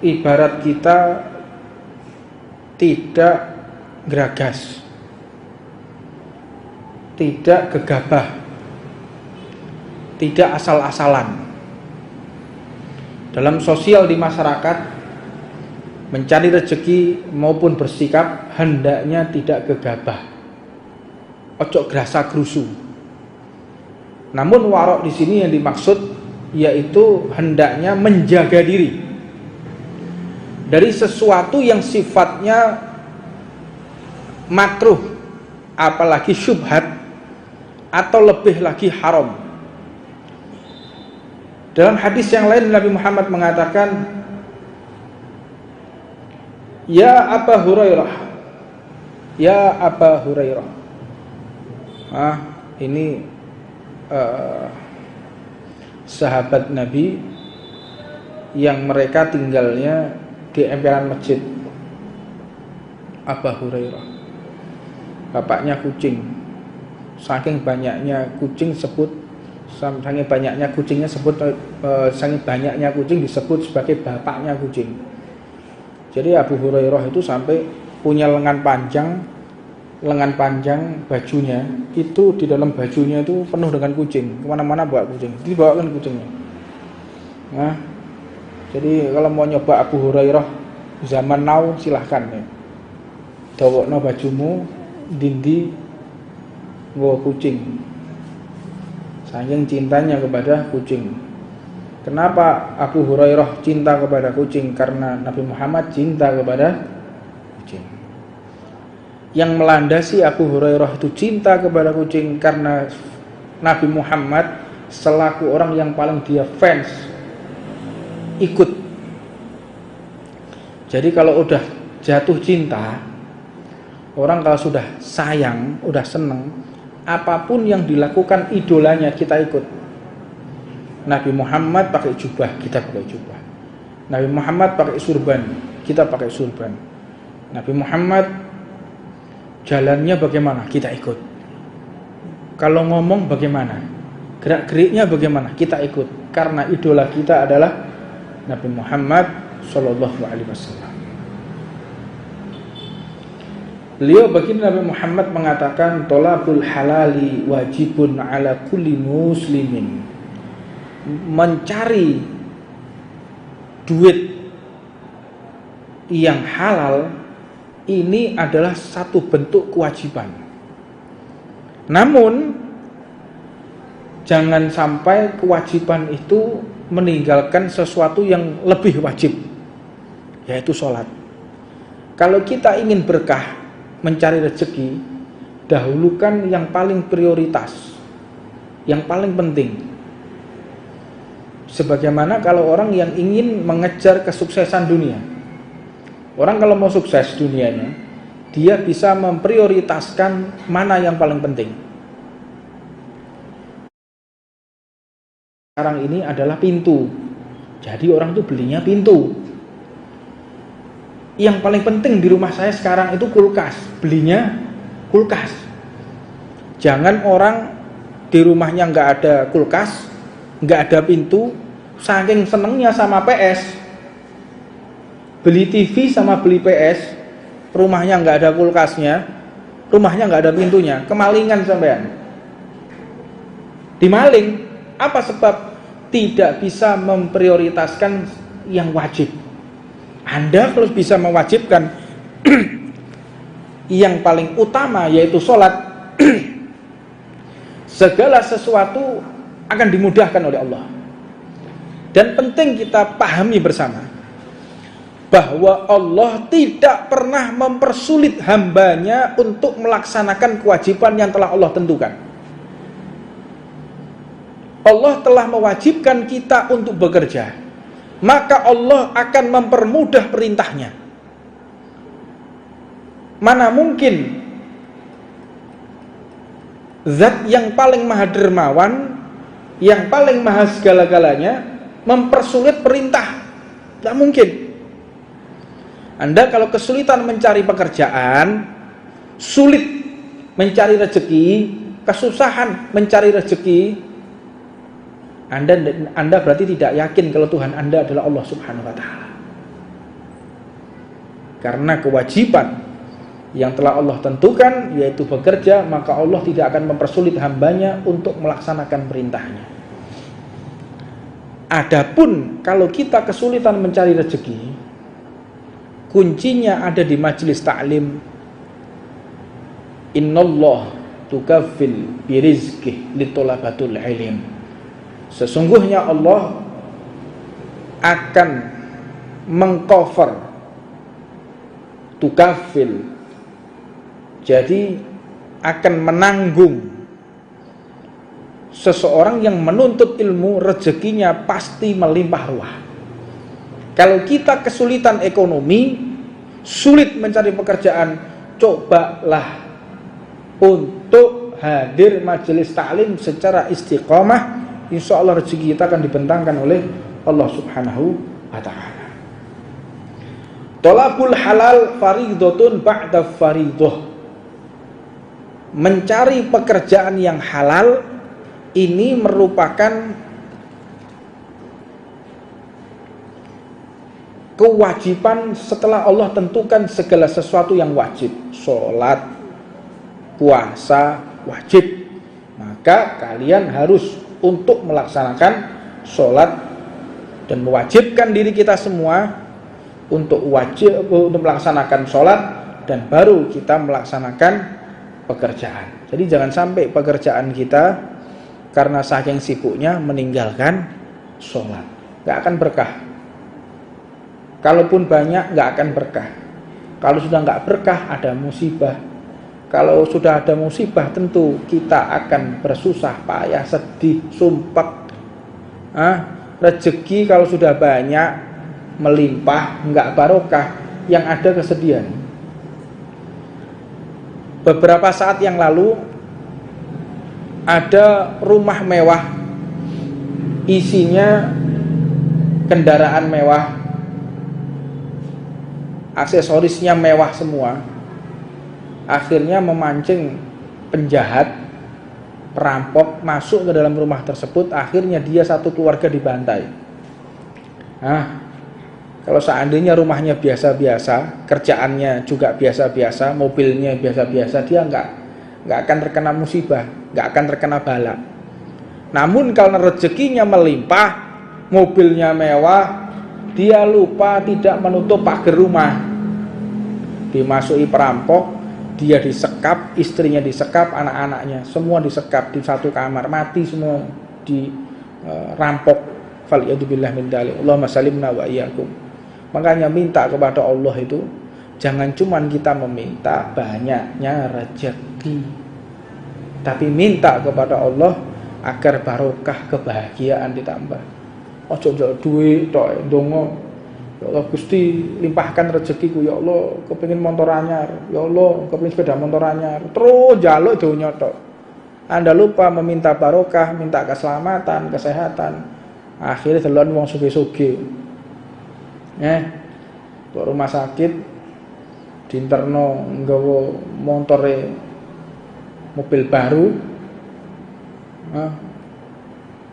Ibarat kita tidak geragas, tidak gegabah, tidak asal-asalan. Dalam sosial di masyarakat, mencari rezeki maupun bersikap hendaknya tidak gegabah, ojo gerasa gerusu. Namun warok di sini yang dimaksud yaitu hendaknya menjaga diri dari sesuatu yang sifatnya makruh, apalagi syubhat, atau lebih lagi haram. Dalam hadis yang lain Nabi Muhammad mengatakan, Ya Aba Hurairah, Ya Aba Hurairah. Ini sahabat Nabi yang mereka tinggalnya di emperan masjid. Aba Hurairah, bapaknya kucing. Saking banyaknya kucing saking banyaknya kucing disebut sebagai bapaknya kucing. Jadi Abu Hurairah itu sampai punya lengan panjang bajunya itu, di dalam bajunya itu penuh dengan kucing, kemana-mana bawa kucing, dibawakan kucingnya. Nah, jadi kalau mau nyoba Abu Hurairah zaman now silahkan ya, dawokno bajumu dindi bawa kucing, saking cintanya kepada kucing. Kenapa Abu Hurairah cinta kepada kucing? Karena Nabi Muhammad cinta kepada kucing. Yang melandasi Abu Hurairah itu cinta kepada kucing karena Nabi Muhammad selaku orang yang paling dia fans ikut. Jadi kalau udah jatuh cinta, orang kalau sudah sayang, udah seneng, apapun yang dilakukan idolanya kita ikut. Nabi Muhammad pakai jubah, kita pakai jubah. Nabi Muhammad pakai surban, kita pakai surban. Nabi Muhammad jalannya bagaimana, kita ikut. Kalau ngomong bagaimana, gerak-geriknya bagaimana, kita ikut. Karena idola kita adalah Nabi Muhammad Sallallahu Alaihi Wasallam. Beliau baginda Nabi Muhammad mengatakan, tolabul halali wajibun ala kulli muslimin. Mencari duit yang halal ini adalah satu bentuk kewajiban. Namun jangan sampai kewajiban itu meninggalkan sesuatu yang lebih wajib, yaitu sholat. Kalau kita ingin berkah, mencari rezeki, dahulukan yang paling prioritas, yang paling penting. Sebagaimana kalau orang yang ingin mengejar kesuksesan dunia, orang kalau mau sukses dunianya, dia bisa memprioritaskan mana yang paling penting. Sekarang ini adalah pintu, jadi orang tuh belinya pintu. Yang paling penting di rumah saya sekarang itu kulkas, belinya kulkas. Jangan orang di rumahnya nggak ada kulkas, nggak ada pintu, saking senengnya sama PS, beli TV sama beli PS, rumahnya nggak ada kulkasnya, rumahnya nggak ada pintunya, kemalingan sampean. Dimaling, apa sebab? Tidak bisa memprioritaskan yang wajib. Anda kalau bisa mewajibkan yang paling utama yaitu sholat, segala sesuatu akan dimudahkan oleh Allah. Dan penting kita pahami bersama bahwa Allah tidak pernah mempersulit hambanya untuk melaksanakan kewajiban yang telah Allah tentukan. Allah telah mewajibkan kita untuk bekerja, maka Allah akan mempermudah perintahnya. Mana mungkin zat yang paling maha dermawan, yang paling maha segala-galanya mempersulit perintah? Tidak mungkin. Anda kalau kesulitan mencari pekerjaan, sulit mencari rezeki, kesusahan mencari rezeki, Anda berarti tidak yakin kalau Tuhan Anda adalah Allah Subhanahu wa taala. Karena kewajiban yang telah Allah tentukan yaitu bekerja, maka Allah tidak akan mempersulit hambanya untuk melaksanakan perintahnya. Adapun kalau kita kesulitan mencari rezeki, kuncinya ada di majelis ta'lim. Innallah tukaffil birizqih litolabatul ilm. Sesungguhnya Allah akan mengcover, tukafil, jadi akan menanggung seseorang yang menuntut ilmu, rezekinya pasti melimpah ruah. Kalau kita kesulitan ekonomi, sulit mencari pekerjaan, cobalah untuk hadir majelis ta'lim secara istiqamah. Insya Allah rezeki kita akan dibentangkan oleh Allah Subhanahu wa ta'ala. Thalabul halal faridhatun ba'da faridah. Mencari pekerjaan yang halal ini merupakan kewajiban setelah Allah tentukan segala sesuatu yang wajib. Sholat, puasa wajib, maka kalian harus untuk melaksanakan sholat dan mewajibkan diri kita semua untuk melaksanakan sholat, dan baru kita melaksanakan pekerjaan. Jadi jangan sampai pekerjaan kita karena saking sibuknya meninggalkan sholat, gak akan berkah. Kalaupun banyak gak akan berkah. Kalau sudah gak berkah ada musibah. Kalau sudah ada musibah tentu kita akan bersusah payah, sedih, sumpek. Rezeki kalau sudah banyak melimpah enggak barokah, yang ada kesedihan. Beberapa saat yang lalu ada rumah mewah, isinya kendaraan mewah, aksesorisnya mewah semua. Akhirnya memancing penjahat, perampok masuk ke dalam rumah tersebut. Akhirnya dia satu keluarga dibantai. Kalau seandainya rumahnya biasa-biasa, kerjaannya juga biasa-biasa, mobilnya biasa-biasa, dia nggak akan terkena musibah, nggak akan terkena bala. Namun karena rezekinya melimpah, mobilnya mewah, dia lupa tidak menutup pagar rumah. Dimasuki perampok, dia disekap, istrinya disekap, anak-anaknya semua disekap di satu kamar, mati semua, dirampok. Faliyadzubillah min dzalik. Allahumma salimna wa iyyakum. Makanya minta kepada Allah itu jangan cuma kita meminta banyaknya rezeki, tapi minta kepada Allah agar barokah, kebahagiaan ditambah. Ojo njaluk duit tok ndonga. Ya Allah Gusti limpahkan rezekiku ya Allah, kepengin motor anyar, ya Allah kepengin sepeda motor anyar, terus njaluk donya tok. Anda lupa meminta barokah, minta keselamatan, kesehatan. Akhirnya delon wong sugih-sugih. Ke rumah sakit dinterno nggawa montore mobil baru,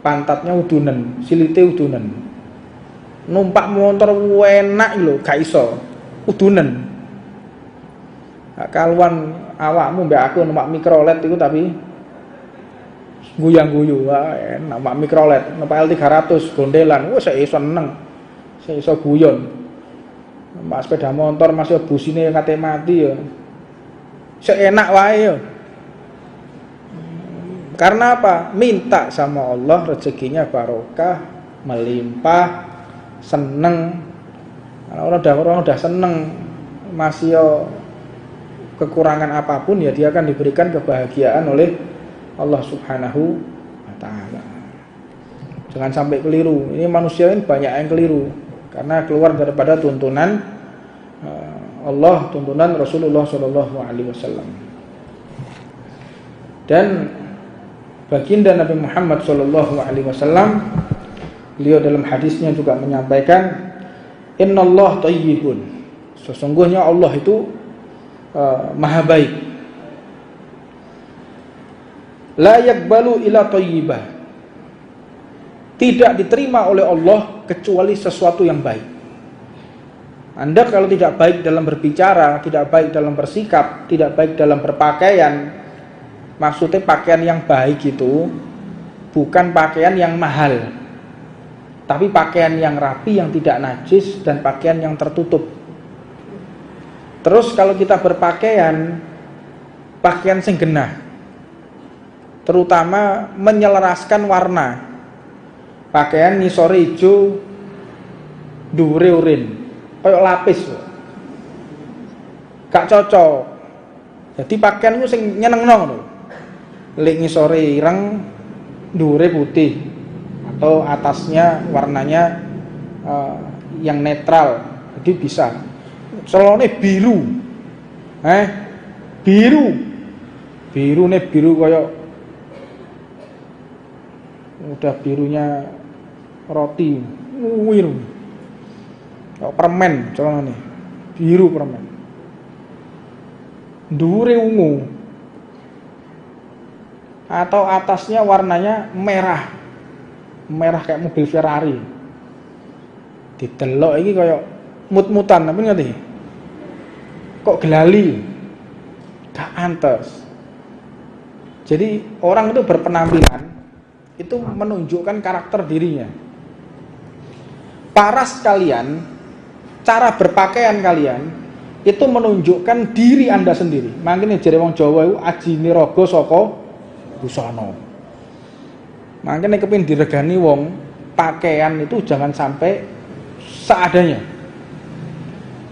pantatnya udunen, silite udunen. Numpak motor enak lho, gak iso udunen. Kaluan awakmu mbek aku numpak mikrolet iku tapi guyang-guyu, enak numpak mikrolet, numpak L300 gondelan, wis iso seneng. Saya iso guyon. Mbak sepeda motor masih busine kate mati ya. Seenak wae ya. Karena apa? Minta sama Allah rezekinya barokah, melimpah, seneng. Orang udah seneng, masih kekurangan apapun ya dia akan diberikan kebahagiaan oleh Allah Subhanahu wa ta'ala. Jangan sampai keliru. Ini manusia ini banyak yang keliru karena keluar daripada tuntunan Allah, tuntunan Rasulullah SAW. Dan baginda Nabi Muhammad SAW, beliau dalam hadisnya juga menyampaikan, Innallah thayyibun, sesungguhnya Allah itu maha baik. La yakbalu ila thayyibah, tidak diterima oleh Allah kecuali sesuatu yang baik. Anda kalau tidak baik dalam berbicara, tidak baik dalam bersikap, tidak baik dalam berpakaian, maksudnya pakaian yang baik itu bukan pakaian yang mahal. Tapi pakaian yang rapi, yang tidak najis, dan pakaian yang tertutup. Terus kalau kita berpakaian, pakaian sing genah, terutama menyelaraskan warna. Pakaian ngisore ijo, dhuwure urin, kayak lapis. Gak cocok. Jadi pakaian itu sing nyenengno lho. Lek ngisore ireng, dhuwure putih, atau atasnya warnanya yang netral, jadi bisa. Celone biru, biru kayak udah birunya roti, biru, kayak permen, celone biru permen. Dhuwure ungu, atau atasnya warnanya merah kayak mobil Ferrari. Didelok iki kaya mut-mutan, tapi ngerti? Kok gelali? Gak antes. Jadi orang itu berpenampilan itu menunjukkan karakter dirinya. Paras kalian, cara berpakaian kalian itu menunjukkan diri Anda sendiri. Makanya jare wong Jawa iku ajine raga saka busana. Makanya kepin diregani wong, pakaian itu jangan sampai seadanya.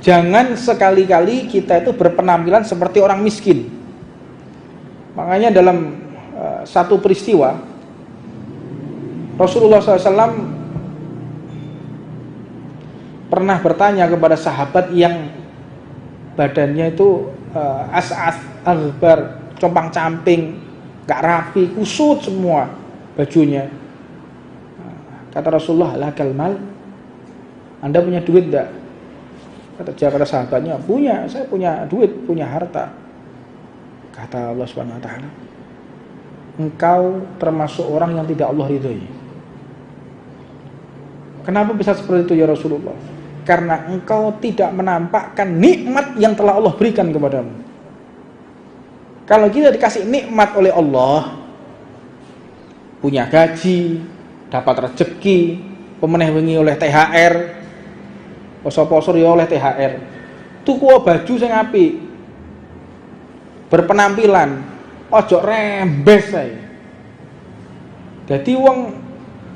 Jangan sekali-kali kita itu berpenampilan seperti orang miskin. Makanya dalam satu peristiwa Rasulullah SAW pernah bertanya kepada sahabat yang badannya itu as-as, albar, compang-camping, gak rapi, kusut semua bajunya. Kata Rasulullah, lakal mal, Anda punya duit enggak? Kata sahabatnya, punya, saya punya duit, punya harta. Kata Allah Subhanahu wa taala, engkau termasuk orang yang tidak Allah ridhoi. Kenapa bisa seperti itu ya Rasulullah? Karena engkau tidak menampakkan nikmat yang telah Allah berikan kepadamu. Kalau kita dikasih nikmat oleh Allah, punya gaji, dapat rezeki, pemeneh wengi oleh THR, poso-poso ya oleh THR, tuku baju sing apik, berpenampilan, ojo rembes ae. Jadi wong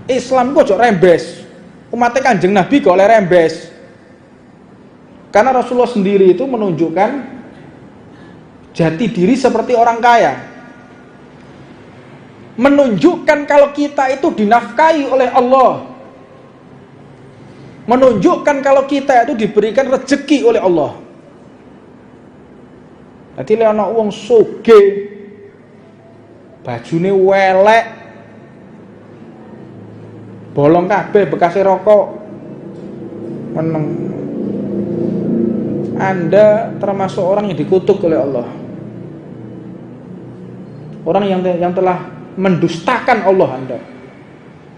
Islam kok ojo rembes. Umatnya Kanjeng Nabi kok oleh rembes. Karena Rasulullah sendiri itu menunjukkan jati diri seperti orang kaya. Menunjukkan kalau kita itu dinafkahi oleh Allah. Menunjukkan kalau kita itu diberikan rezeki oleh Allah. Jadi lek ana wong sugih, bajune welek, bolong kabeh bekase rokok, meneng. Anda termasuk orang yang dikutuk oleh Allah. Orang yang telah mendustakan Allah Anda.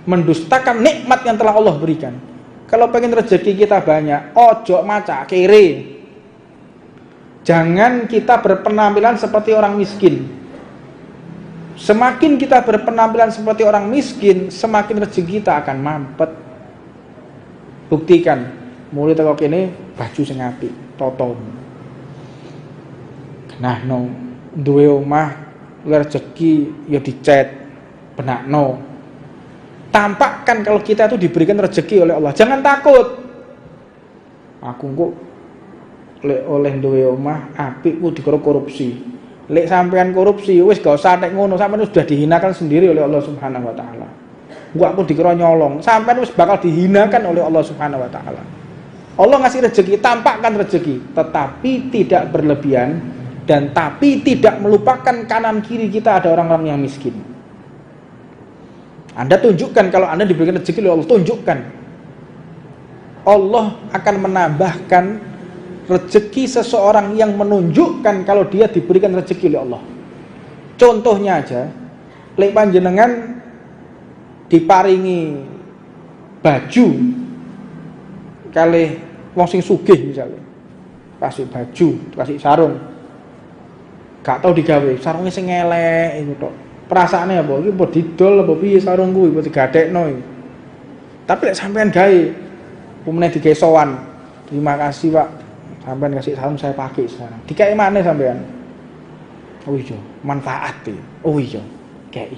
Mendustakan nikmat yang telah Allah berikan. Kalau pengen rezeki kita banyak, ojo maca kere. Jangan kita berpenampilan seperti orang miskin. Semakin kita berpenampilan seperti orang miskin, semakin rezeki kita akan mampet. Buktikan, mulai teko kene baju sing apik, toto. Nah, duwe omah, rezeki ya dicet, benakno. Tampakkan kalau kita itu diberikan rezeki oleh Allah. Jangan takut. Aku kok oleh duwe omah apik ku dikorupsi. Lek sampean korupsi wis gak usah nek ngono, sampean sudah dihinakan sendiri oleh Allah Subhanahu wa taala. Engko aku dikira nyolong, sampean wis bakal dihinakan oleh Allah Subhanahu wa taala. Allah ngasih rezeki, tampakkan rezeki, tetapi tidak berlebihan dan tapi tidak melupakan kanan kiri kita ada orang-orang yang miskin. Anda tunjukkan kalau Anda diberikan rezeki oleh Allah, tunjukkan. Allah akan menambahkan rezeki seseorang yang menunjukkan kalau dia diberikan rezeki oleh Allah. Contohnya aja, lek panjenengan diparingi baju kalih wong sing sugih misalnya, kasih baju, kasih sarung, gak tau digawe, sarungnya sing elek itu tok. Perasaannya apa? Iki mbok didol apa piye sarung kuwi, mbok digadekno iki. Tapi lek sampean gawe pemene digawe sowan, terima kasih Pak, sampean kasih salam saya pakai sekarang. Dikai mana sampean? Oh iya, manfaat iki. Oh iya, kei.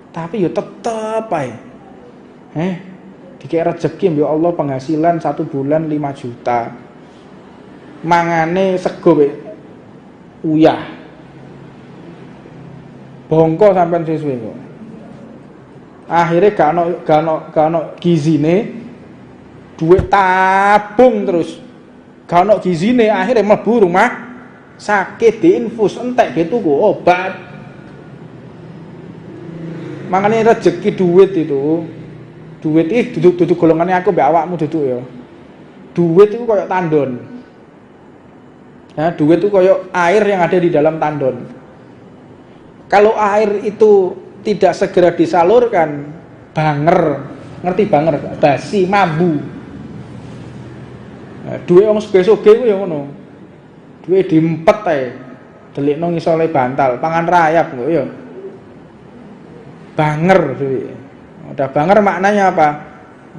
Tapi yo tetep ae. Dikai rezeki ya Allah penghasilan 1 bulan 5 juta. Mangane sego uyah. Bongko sampean sesuwe kok. Akhirnya gak ono gizine, duit tabung terus. Gak ono gizine, akhirnya mlebu rumah sakit diinfus entek gitu kok obat. Makanya rezeki duit itu, duit duduk golongannya aku mbek awakmu duduk ya. Duit itu koyok tandon. Ya, duit itu koyok air yang ada di dalam tandon. Kalau air itu tidak segera disalurkan, banger, ngerti banger, basi, mambu. Nah, duwe wong soge-soge ku ya ngono. Duwe diempet ae. Delikno ngisole bantal, pangan rayap kok ya. Banger duwe. Udah banger maknanya apa?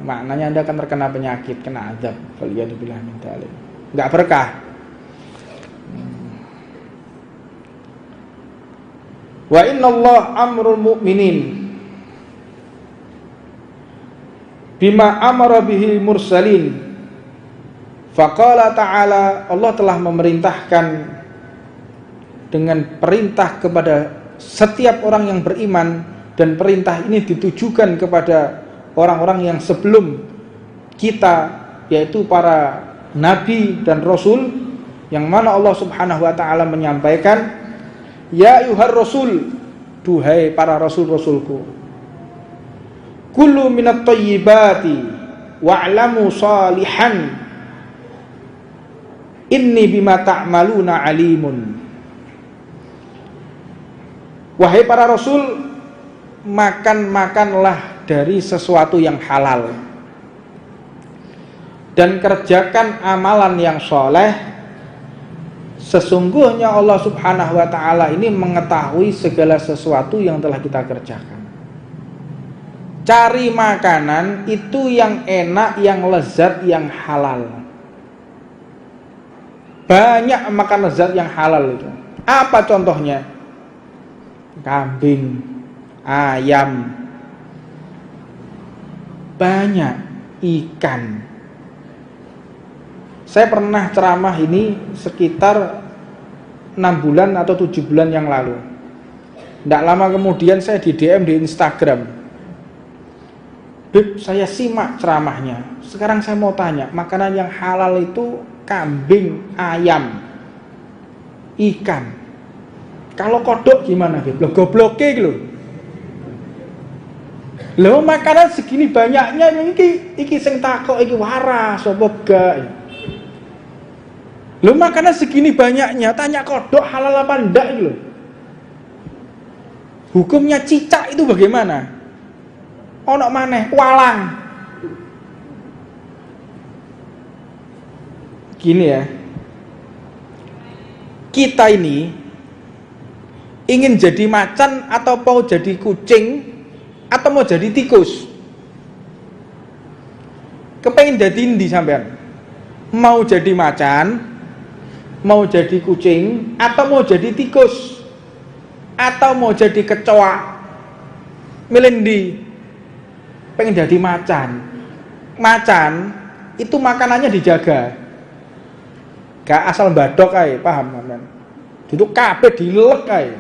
Maknanya Anda akan terkena penyakit, kena azab. Waliyadzubillah min dzalik. Enggak berkah. Wa innallaha amrul mu'minin bima amara bihi mursalin. Faqala ta'ala, Allah telah memerintahkan dengan perintah kepada setiap orang yang beriman, dan perintah ini ditujukan kepada orang-orang yang sebelum kita, yaitu para nabi dan rasul, yang mana Allah Subhanahu wa taala menyampaikan, ya ayuhar rasul, duhai para rasul-rasulku, kullu minat thayyibati wa'lamu salihan inni bima ta'maluna alimun. Wahai para rasul, makanlah dari sesuatu yang halal dan kerjakan amalan yang soleh. Sesungguhnya Allah Subhanahu wa ta'ala ini mengetahui segala sesuatu yang telah kita kerjakan. Cari makanan itu yang enak, yang lezat, yang halal. Banyak makan lezat yang halal itu. Apa contohnya? Kambing, ayam, banyak, ikan. Saya pernah ceramah ini sekitar 6 bulan atau 7 bulan yang lalu. Tidak lama kemudian saya di DM di Instagram. Beb, saya simak ceramahnya. Sekarang saya mau tanya, makanan yang halal itu kambing, ayam, ikan. Kalau kodok gimana, Beb? Lo gobloke gitu. Lo makanan segini banyaknya, iki sing takok iki waras apa gak? Lo makanan segini banyaknya, tanya kodok halal apa enggak gitu. Hukumnya cicak itu bagaimana? Ono maneh walang. Gini ya. Kita ini ingin jadi macan atau mau jadi kucing atau mau jadi tikus? Kepengen jadi ndi sampean? Mau jadi macan, mau jadi kucing, atau mau jadi tikus, atau mau jadi kecoa? Milih ndi? Pengen jadi macan. Macan itu makanannya dijaga, gak asal badok ae, paham sampean? Duduk kabeh dilek ae.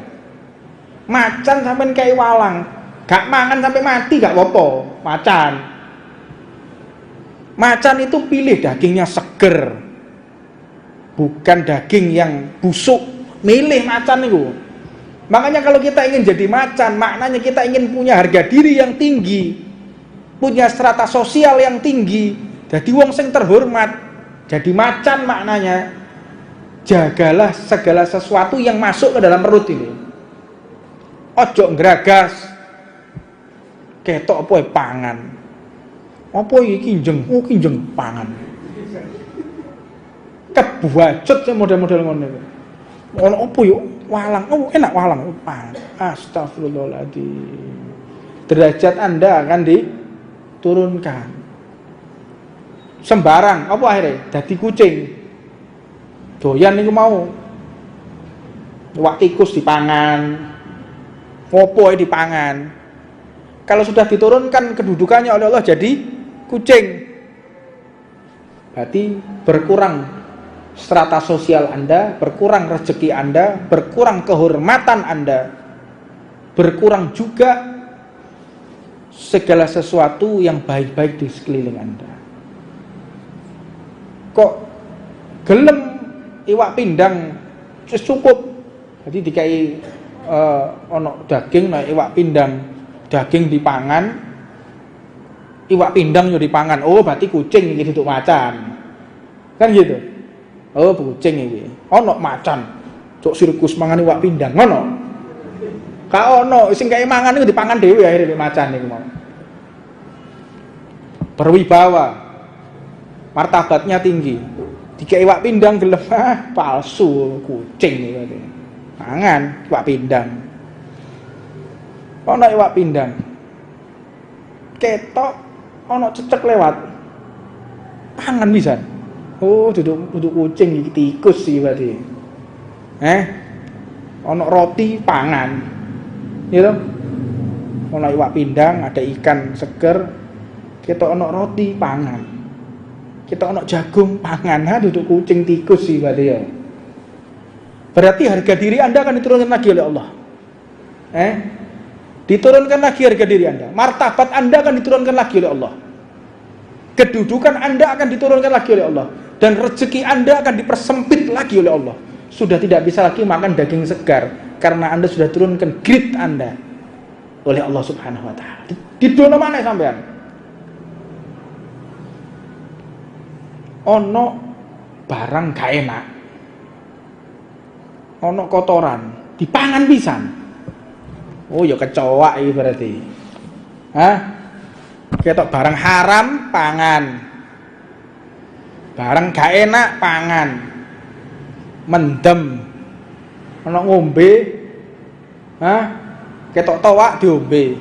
Macan sampean kayak walang, gak mangan sampai mati gak apa-apa. Macan itu pilih dagingnya seger, bukan daging yang busuk. Milih macan itu. Makanya kalau kita ingin jadi macan, maknanya kita ingin punya harga diri yang tinggi, punya strata sosial yang tinggi, jadi wong sing terhormat. Jadi macan maknanya jagalah segala sesuatu yang masuk ke dalam perut ini. Ojo ngragas ketok apa pangan. Apa iki kinjeng? Oh kinjeng pangan. Kebuacut sing model-model ngono iku. Ono opo yo walang. Oh enak walang. Astagfirullahaladzim. Derajat Anda akan turunkan. Sembarang apa akhirnya dadi kucing. Doyan niku mau. Iwak tikus dipangan. Opo dipangan. Kalau sudah diturunkan kedudukannya oleh Allah jadi kucing. Berarti berkurang strata sosial Anda, berkurang rezeki Anda, berkurang kehormatan Anda, berkurang juga segala sesuatu yang baik-baik di sekeliling Anda. Kok gelem iwak pindang cukup, jadi dikai ono daging, nah iwak pindang daging dipangan, iwak pindang yo dipangan. Oh, berarti kucing iki duduk macan. Kan gitu. Oh, kucing iki. Ono macan. Cuk sirkus mangan iwak pindang ngono. Ka ono sing kae mangan iku dipangan dhewe akhire macan niku mau. Berwibawa. Martabatnya tinggi. Dikai iwak pindang gelem palsu kucing iki. Mangan iwak pindang. Ono iwak pindang. Ketok ono cecek lewat. Pangan pisan. Oh, duduk kucing iki tikus sih berarti. Ono roti pangan. Gitu. Ono iwak pindang, ada ikan seger. Ketok ono roti pangan. Ketok ono jagung pangan. Ha, duduk kucing tikus sih berarti ya. Berarti harga diri Anda akan diturunkan lagi oleh Allah. Diturunkan lagi harga diri Anda. Martabat Anda akan diturunkan lagi oleh Allah. Kedudukan Anda akan diturunkan lagi oleh Allah. Dan rezeki Anda akan dipersempit lagi oleh Allah. Sudah tidak bisa lagi makan daging segar karena Anda sudah turunkan grade Anda oleh Allah Subhanahu wa taala. Di dono mana sampean? Ono barang gak enak. Ono kotoran, dipangan pisan. Oh, ya kecoa iki berarti. Ketok barang haram pangan. Barang gak enak pangan. Mendem. Ono ngombe. Ketok towak diombe.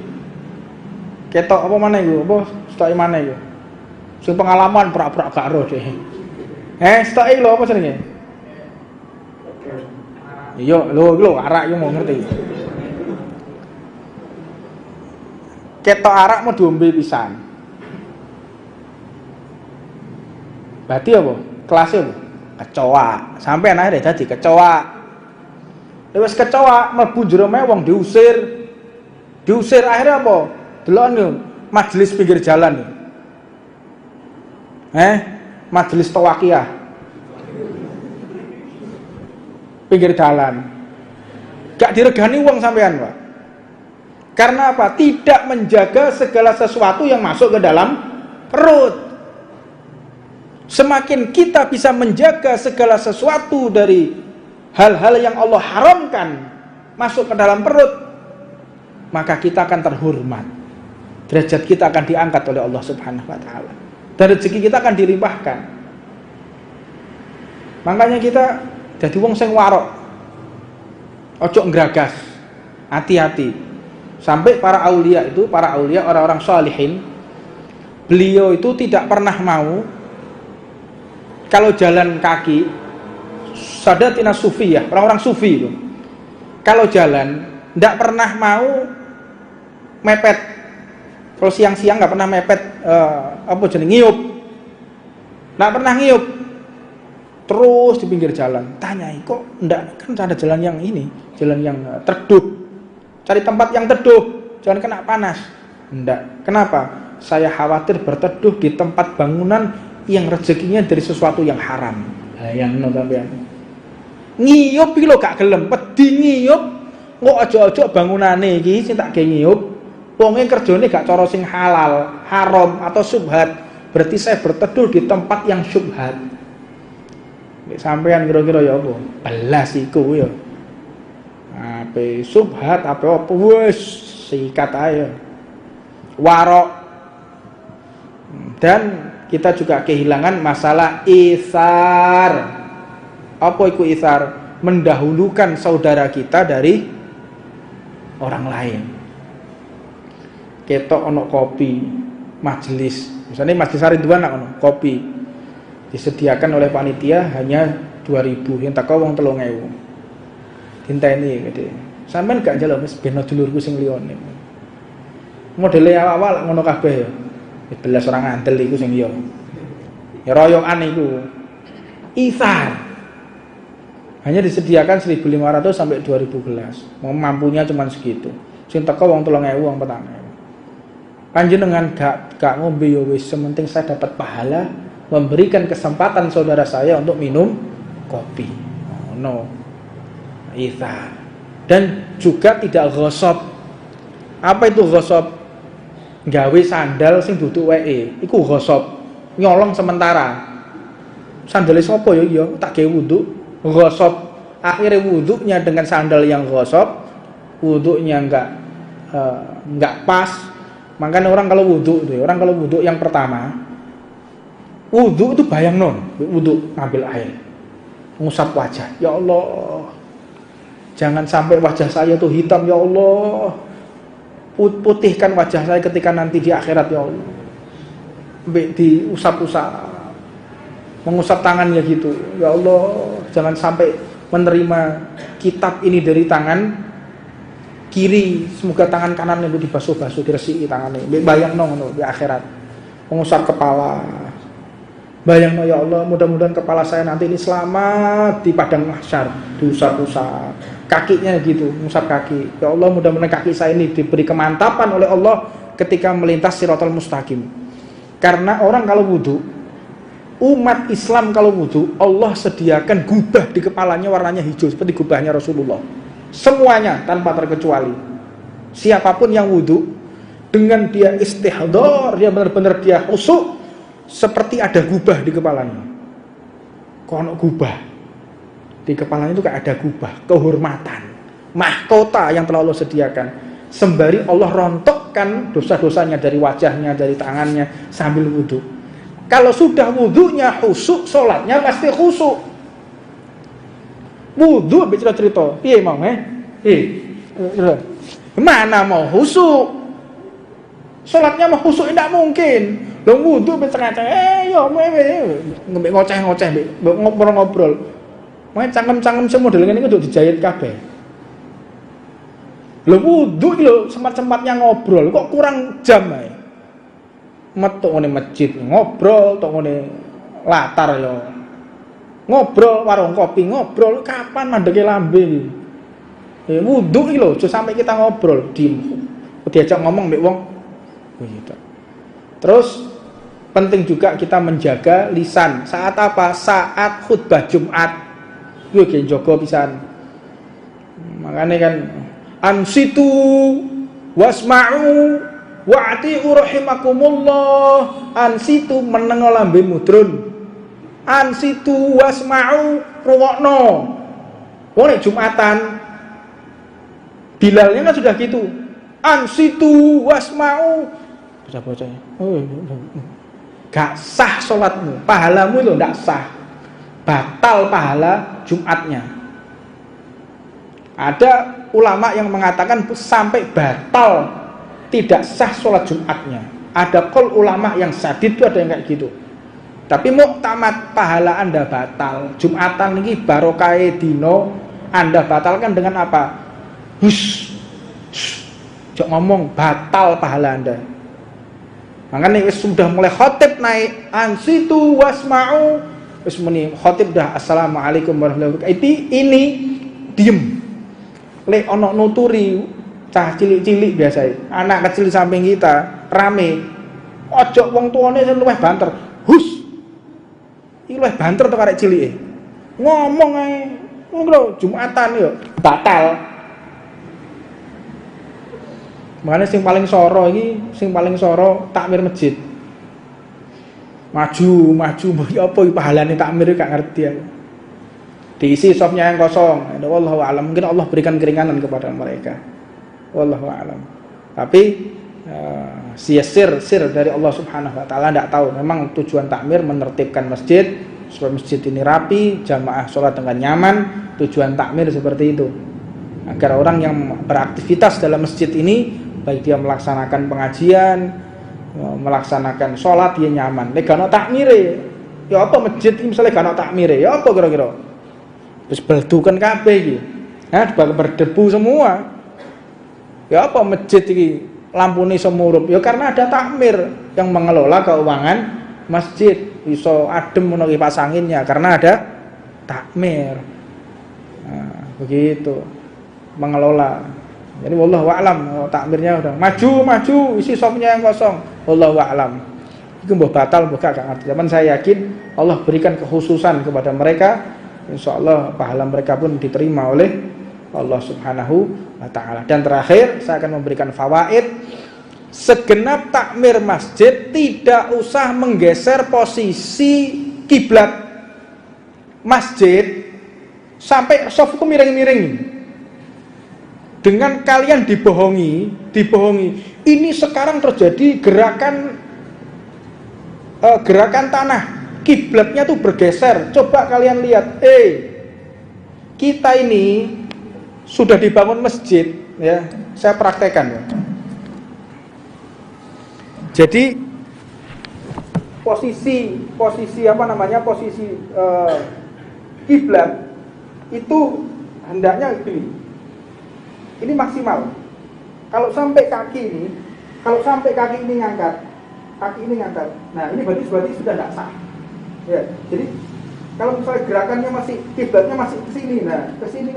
Ketok apa maneh iku? Apa stoke maneh iku? Sing pengalaman prak-prak gak ero deh. Stoke lho apa jenenge? Iya, lho arak yo mau ngerti. Ketok arak mau diombe pisan. Berarti apa? Kelasnya apa? Kecoa. Sampai akhirnya dadi kecoa. Wis kecoa mlebu jero wong diusir. Diusir akhirnya apa? Deloken yo majelis pinggir jalan yo. Majelis tawakiyah. Pinggir jalan. Gak diregani wong sampean, Pak. Karena apa? Tidak menjaga segala sesuatu yang masuk ke dalam perut. Semakin kita bisa menjaga segala sesuatu dari hal-hal yang Allah haramkan masuk ke dalam perut, maka kita akan terhormat. Derajat kita akan diangkat oleh Allah Subhanahu wa taala. Dan rezeki kita akan dilimpahkan. Makanya kita jadi wong sing warok. Ojo ngragas. Hati-hati. Sampai para aulia orang-orang salihin, beliau itu tidak pernah mau kalau jalan kaki, sadatina sufi ya, orang-orang sufi itu. Kalau jalan tidak pernah mau mepet. Kalau siang-siang nggak pernah mepet ngiyup. Nggak pernah ngiyup. Terus di pinggir jalan, tanyai kok enggak, kan ada jalan yang ini, jalan yang teduh. Cari tempat yang teduh, jangan kena panas. Enggak. Kenapa? Saya khawatir berteduh di tempat bangunan yang rezekinya dari sesuatu yang haram. Bayangno sampean. Ngiyup iki lho gak gelem, wedi ngiyup, kok aja-aja bangunane iki sing tak ge ngiyup. Wonge kerjane gak cara sing halal, haram atau syubhat. Berarti saya berteduh di tempat yang syubhat. Sampean kira-kira ya apa? Belas iku ya. Ape subhat ape apa wis sikat aja. Warok. Dan kita juga kehilangan masalah isar. Apa itu isar? Mendahulukan saudara kita dari orang lain. Ketok ono kopi, majelis. Misalnya majelis Ridwan kopi disediakan oleh panitia hanya 2.000, yang teko wong 3.000. Dinteni gitu. Sampeyan gak njaluk wis ben dulurku sing liyane. Modele awal ngono kabeh ya. 11 orang ngandel iku sing ya. Ya royokan iku. Ithar. Hanya disediakan 1.500 sampai 2.000 gelas. Mampunya cuma segitu. Sing teko wong 3.000 wong 4.000. Panjenengan gak ngombe ya wis, sementing saya dapat pahala memberikan kesempatan saudara saya untuk minum kopi. Oh, no. Ithar. Dan juga tidak ghosab. Apa itu ghosab? Gawe sandal sing duduk wae. Iku ghosab. Nyolong sementara. Sandale sapa ya? Ya tak gawe wudu. Ghosab. Akhirnya wudunya dengan sandal yang ghosab, wudunya enggak pas. Makanya orang kalau wudu yang pertama, wudu itu bayang wudu ngambil air, ngusap wajah. Ya Allah, jangan sampai wajah saya tuh hitam ya Allah. Putihkan wajah saya ketika nanti di akhirat ya Allah. Diusap-usap, mengusap tangannya gitu. Ya Allah, jangan sampai menerima kitab ini dari tangan kiri, semoga tangan kanan itu dibasuh-basuh, diresiki tangannya. Bayangno ngono di akhirat. Mengusap kepala. Bayangno ya Allah, mudah-mudahan kepala saya nanti ini selamat di padang mahsyar, diusap-usap. Kakinya gitu, mengusap kaki. Ya Allah, mudah-mudahan kaki saya ini diberi kemantapan oleh Allah ketika melintas Shiratal Mustaqim. Karena orang kalau wudu, umat Islam kalau wudu, Allah sediakan gubah di kepalanya warnanya hijau seperti gubahnya Rasulullah. Semuanya tanpa terkecuali. Siapapun yang wudu dengan dia istihdar, dia benar-benar dia khusyuk, seperti ada gubah di kepalanya. Kono gubah di kepalanya itu kayak ada gubah, kehormatan, mahkota yang telah Allah sediakan. Sembari Allah rontokkan dosa-dosanya dari wajahnya, dari tangannya sambil wudu. Kalau sudah wudunya khusyuk, sholatnya pasti khusyuk. Wudu bicara cerita, piye mau mana mau khusyuk? Salatnya mau khusyuk tidak mungkin. Lho wudu bicara yo ngoceh-ngoceh ngobrol-ngobrol. Mau cangkem-cangkem semodel ngene iki kudu dijahit kabeh. Lho wudu iki lho sempat-sempatnya ngobrol, kok kurang jam ae. Metu ngene masjid ngobrol, tok ngene latar yo. Ngobrol warung kopi ngobrol, kapan mandeke lambe. Wudu iki lho, aja sampai kita ngobrol, diajak ngomong mbek wong. Gitu. Terus penting juga kita menjaga lisan. Saat apa? Saat khutbah Jumat. Yo ge jaga pisan. Makane kan ansitu wasma'u wa'ti'u rahimakumullah. Ansitu menengo lambe mudrun. Ansitu wasma'u ruwakno. Wong nek Jumatan Bilalnya kan sudah gitu. Ansitu wasma'u. Baca-bacanya. Gak sah sholatmu, pahalamu itu gak sah. Batal pahala Jumatnya. Ada ulama yang mengatakan sampai batal, tidak sah sholat Jumatnya. Ada qaul ulama yang sadid itu ada yang kayak gitu. Tapi muktamad pahala Anda batal. Jumatan ini barokai dino Anda batalkan dengan apa? Jok ngomong batal pahala Anda. Makanya sudah mulai khotib naik ansitu wasma'u. Wis muni khotib dah assalamualaikum warahmatullahi wabarakatuh. Ini diem. Lek ono nuturi cah cilik-cilik biasa. Anak kecil samping kita rame. Ojo wong tuane sing luwih banter. Hus. Iki luwih banter to karek cilike. Ngomong ae. Ngono Jumatan yo batal. Makanya sing paling soro iki, sing paling soro takmir masjid. Maju apa pahalane takmir gak ngerti aku. Diisi sopnya yang kosong. Wallahu a'lam. Mungkin Allah berikan keringanan kepada mereka. Wallahu a'lam. Tapi sir dari Allah Subhanahu wa taala enggak tahu. Memang tujuan takmir menertibkan masjid supaya masjid ini rapi, jamaah sholat dengan nyaman. Tujuan takmir seperti itu. Agar orang yang beraktivitas dalam masjid ini, baik dia melaksanakan pengajian, melaksanakan sholat dia nyaman. Nek gak ono takmire, ya apa masjid iki misale gak ono takmire, ya apa kira-kira? Wis beldukan kabeh iki. Berdebu semua. Ya apa masjid iki lampune semurup? Ya karena ada takmir yang mengelola keuangan masjid. Iso adem ngono iki pasanginnya karena ada takmir. Nah, begitu mengelola. Jadi wallahu a'lam, takmirnya udah maju isi sopnya yang kosong. Wallahu a'lam. Itu mbah batal mbah gak ngerti. Cuman saya yakin Allah berikan kekhususan kepada mereka. Insyaallah pahala mereka pun diterima oleh Allah Subhanahu wa taala. Dan terakhir saya akan memberikan fawaid. Segenap takmir masjid tidak usah menggeser posisi kiblat masjid sampai safku miring-miring. Dengan kalian dibohongi. Ini sekarang terjadi gerakan tanah. Kiblatnya tuh bergeser. Coba kalian lihat. Kita ini sudah dibangun masjid, ya. Saya praktekkan, ya. Jadi posisi kiblat itu hendaknya begini. Ini maksimal. Kalau sampai kaki ini ngangkat, nah ini berarti sudah tidak sah. Ya, jadi kalau misalnya gerakannya kiblatnya masih ke sini, nah ke sini,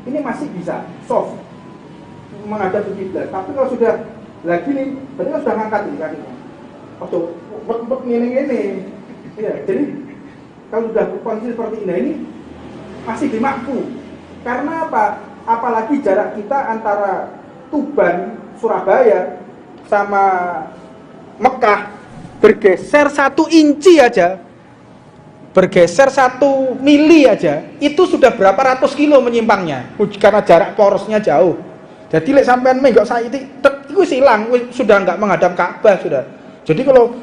ini masih bisa soft menghadap ke kiblat. Tapi kalau sudah lagi nih, berarti kan sudah ngangkat ini kakinya. Waktu ini, ya. Jadi kalau sudah kondisi seperti ini masih dimampu. Karena apa? Apalagi jarak kita antara Tuban, Surabaya sama Mekah bergeser 1 inci aja, bergeser 1 mili aja, itu sudah berapa ratus kilo menyimpangnya karena jarak porosnya jauh. Jadi lek sampean menggok saiki itu hilang, sudah enggak menghadap Ka'bah sudah. Jadi kalau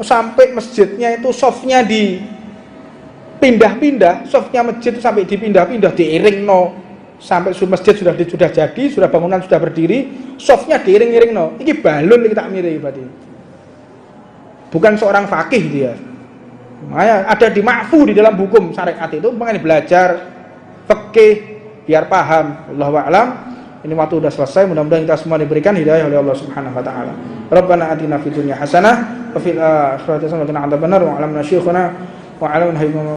sampai masjidnya itu softnya dipindah-pindah, softnya masjid itu sampai dipindah-pindah, diiringno sampai masjid sudah jadi, sudah bangunan sudah berdiri, softnya diiring-iringno. Iki balun iki takmire berarti. Bukan seorang fakih dia. Makanya ada di ma'fu di dalam hukum syariat itu mengenai belajar fikih biar paham. Wallahu a'lam. Ini waktu sudah selesai, mudah-mudahan kita semua diberikan hidayah oleh Allah Subhanahu wa taala. Rabbana atina fid dunya hasanah wa fil akhirati hasanah wa qina adzabannar wa 'allamna syekhana wa 'allamna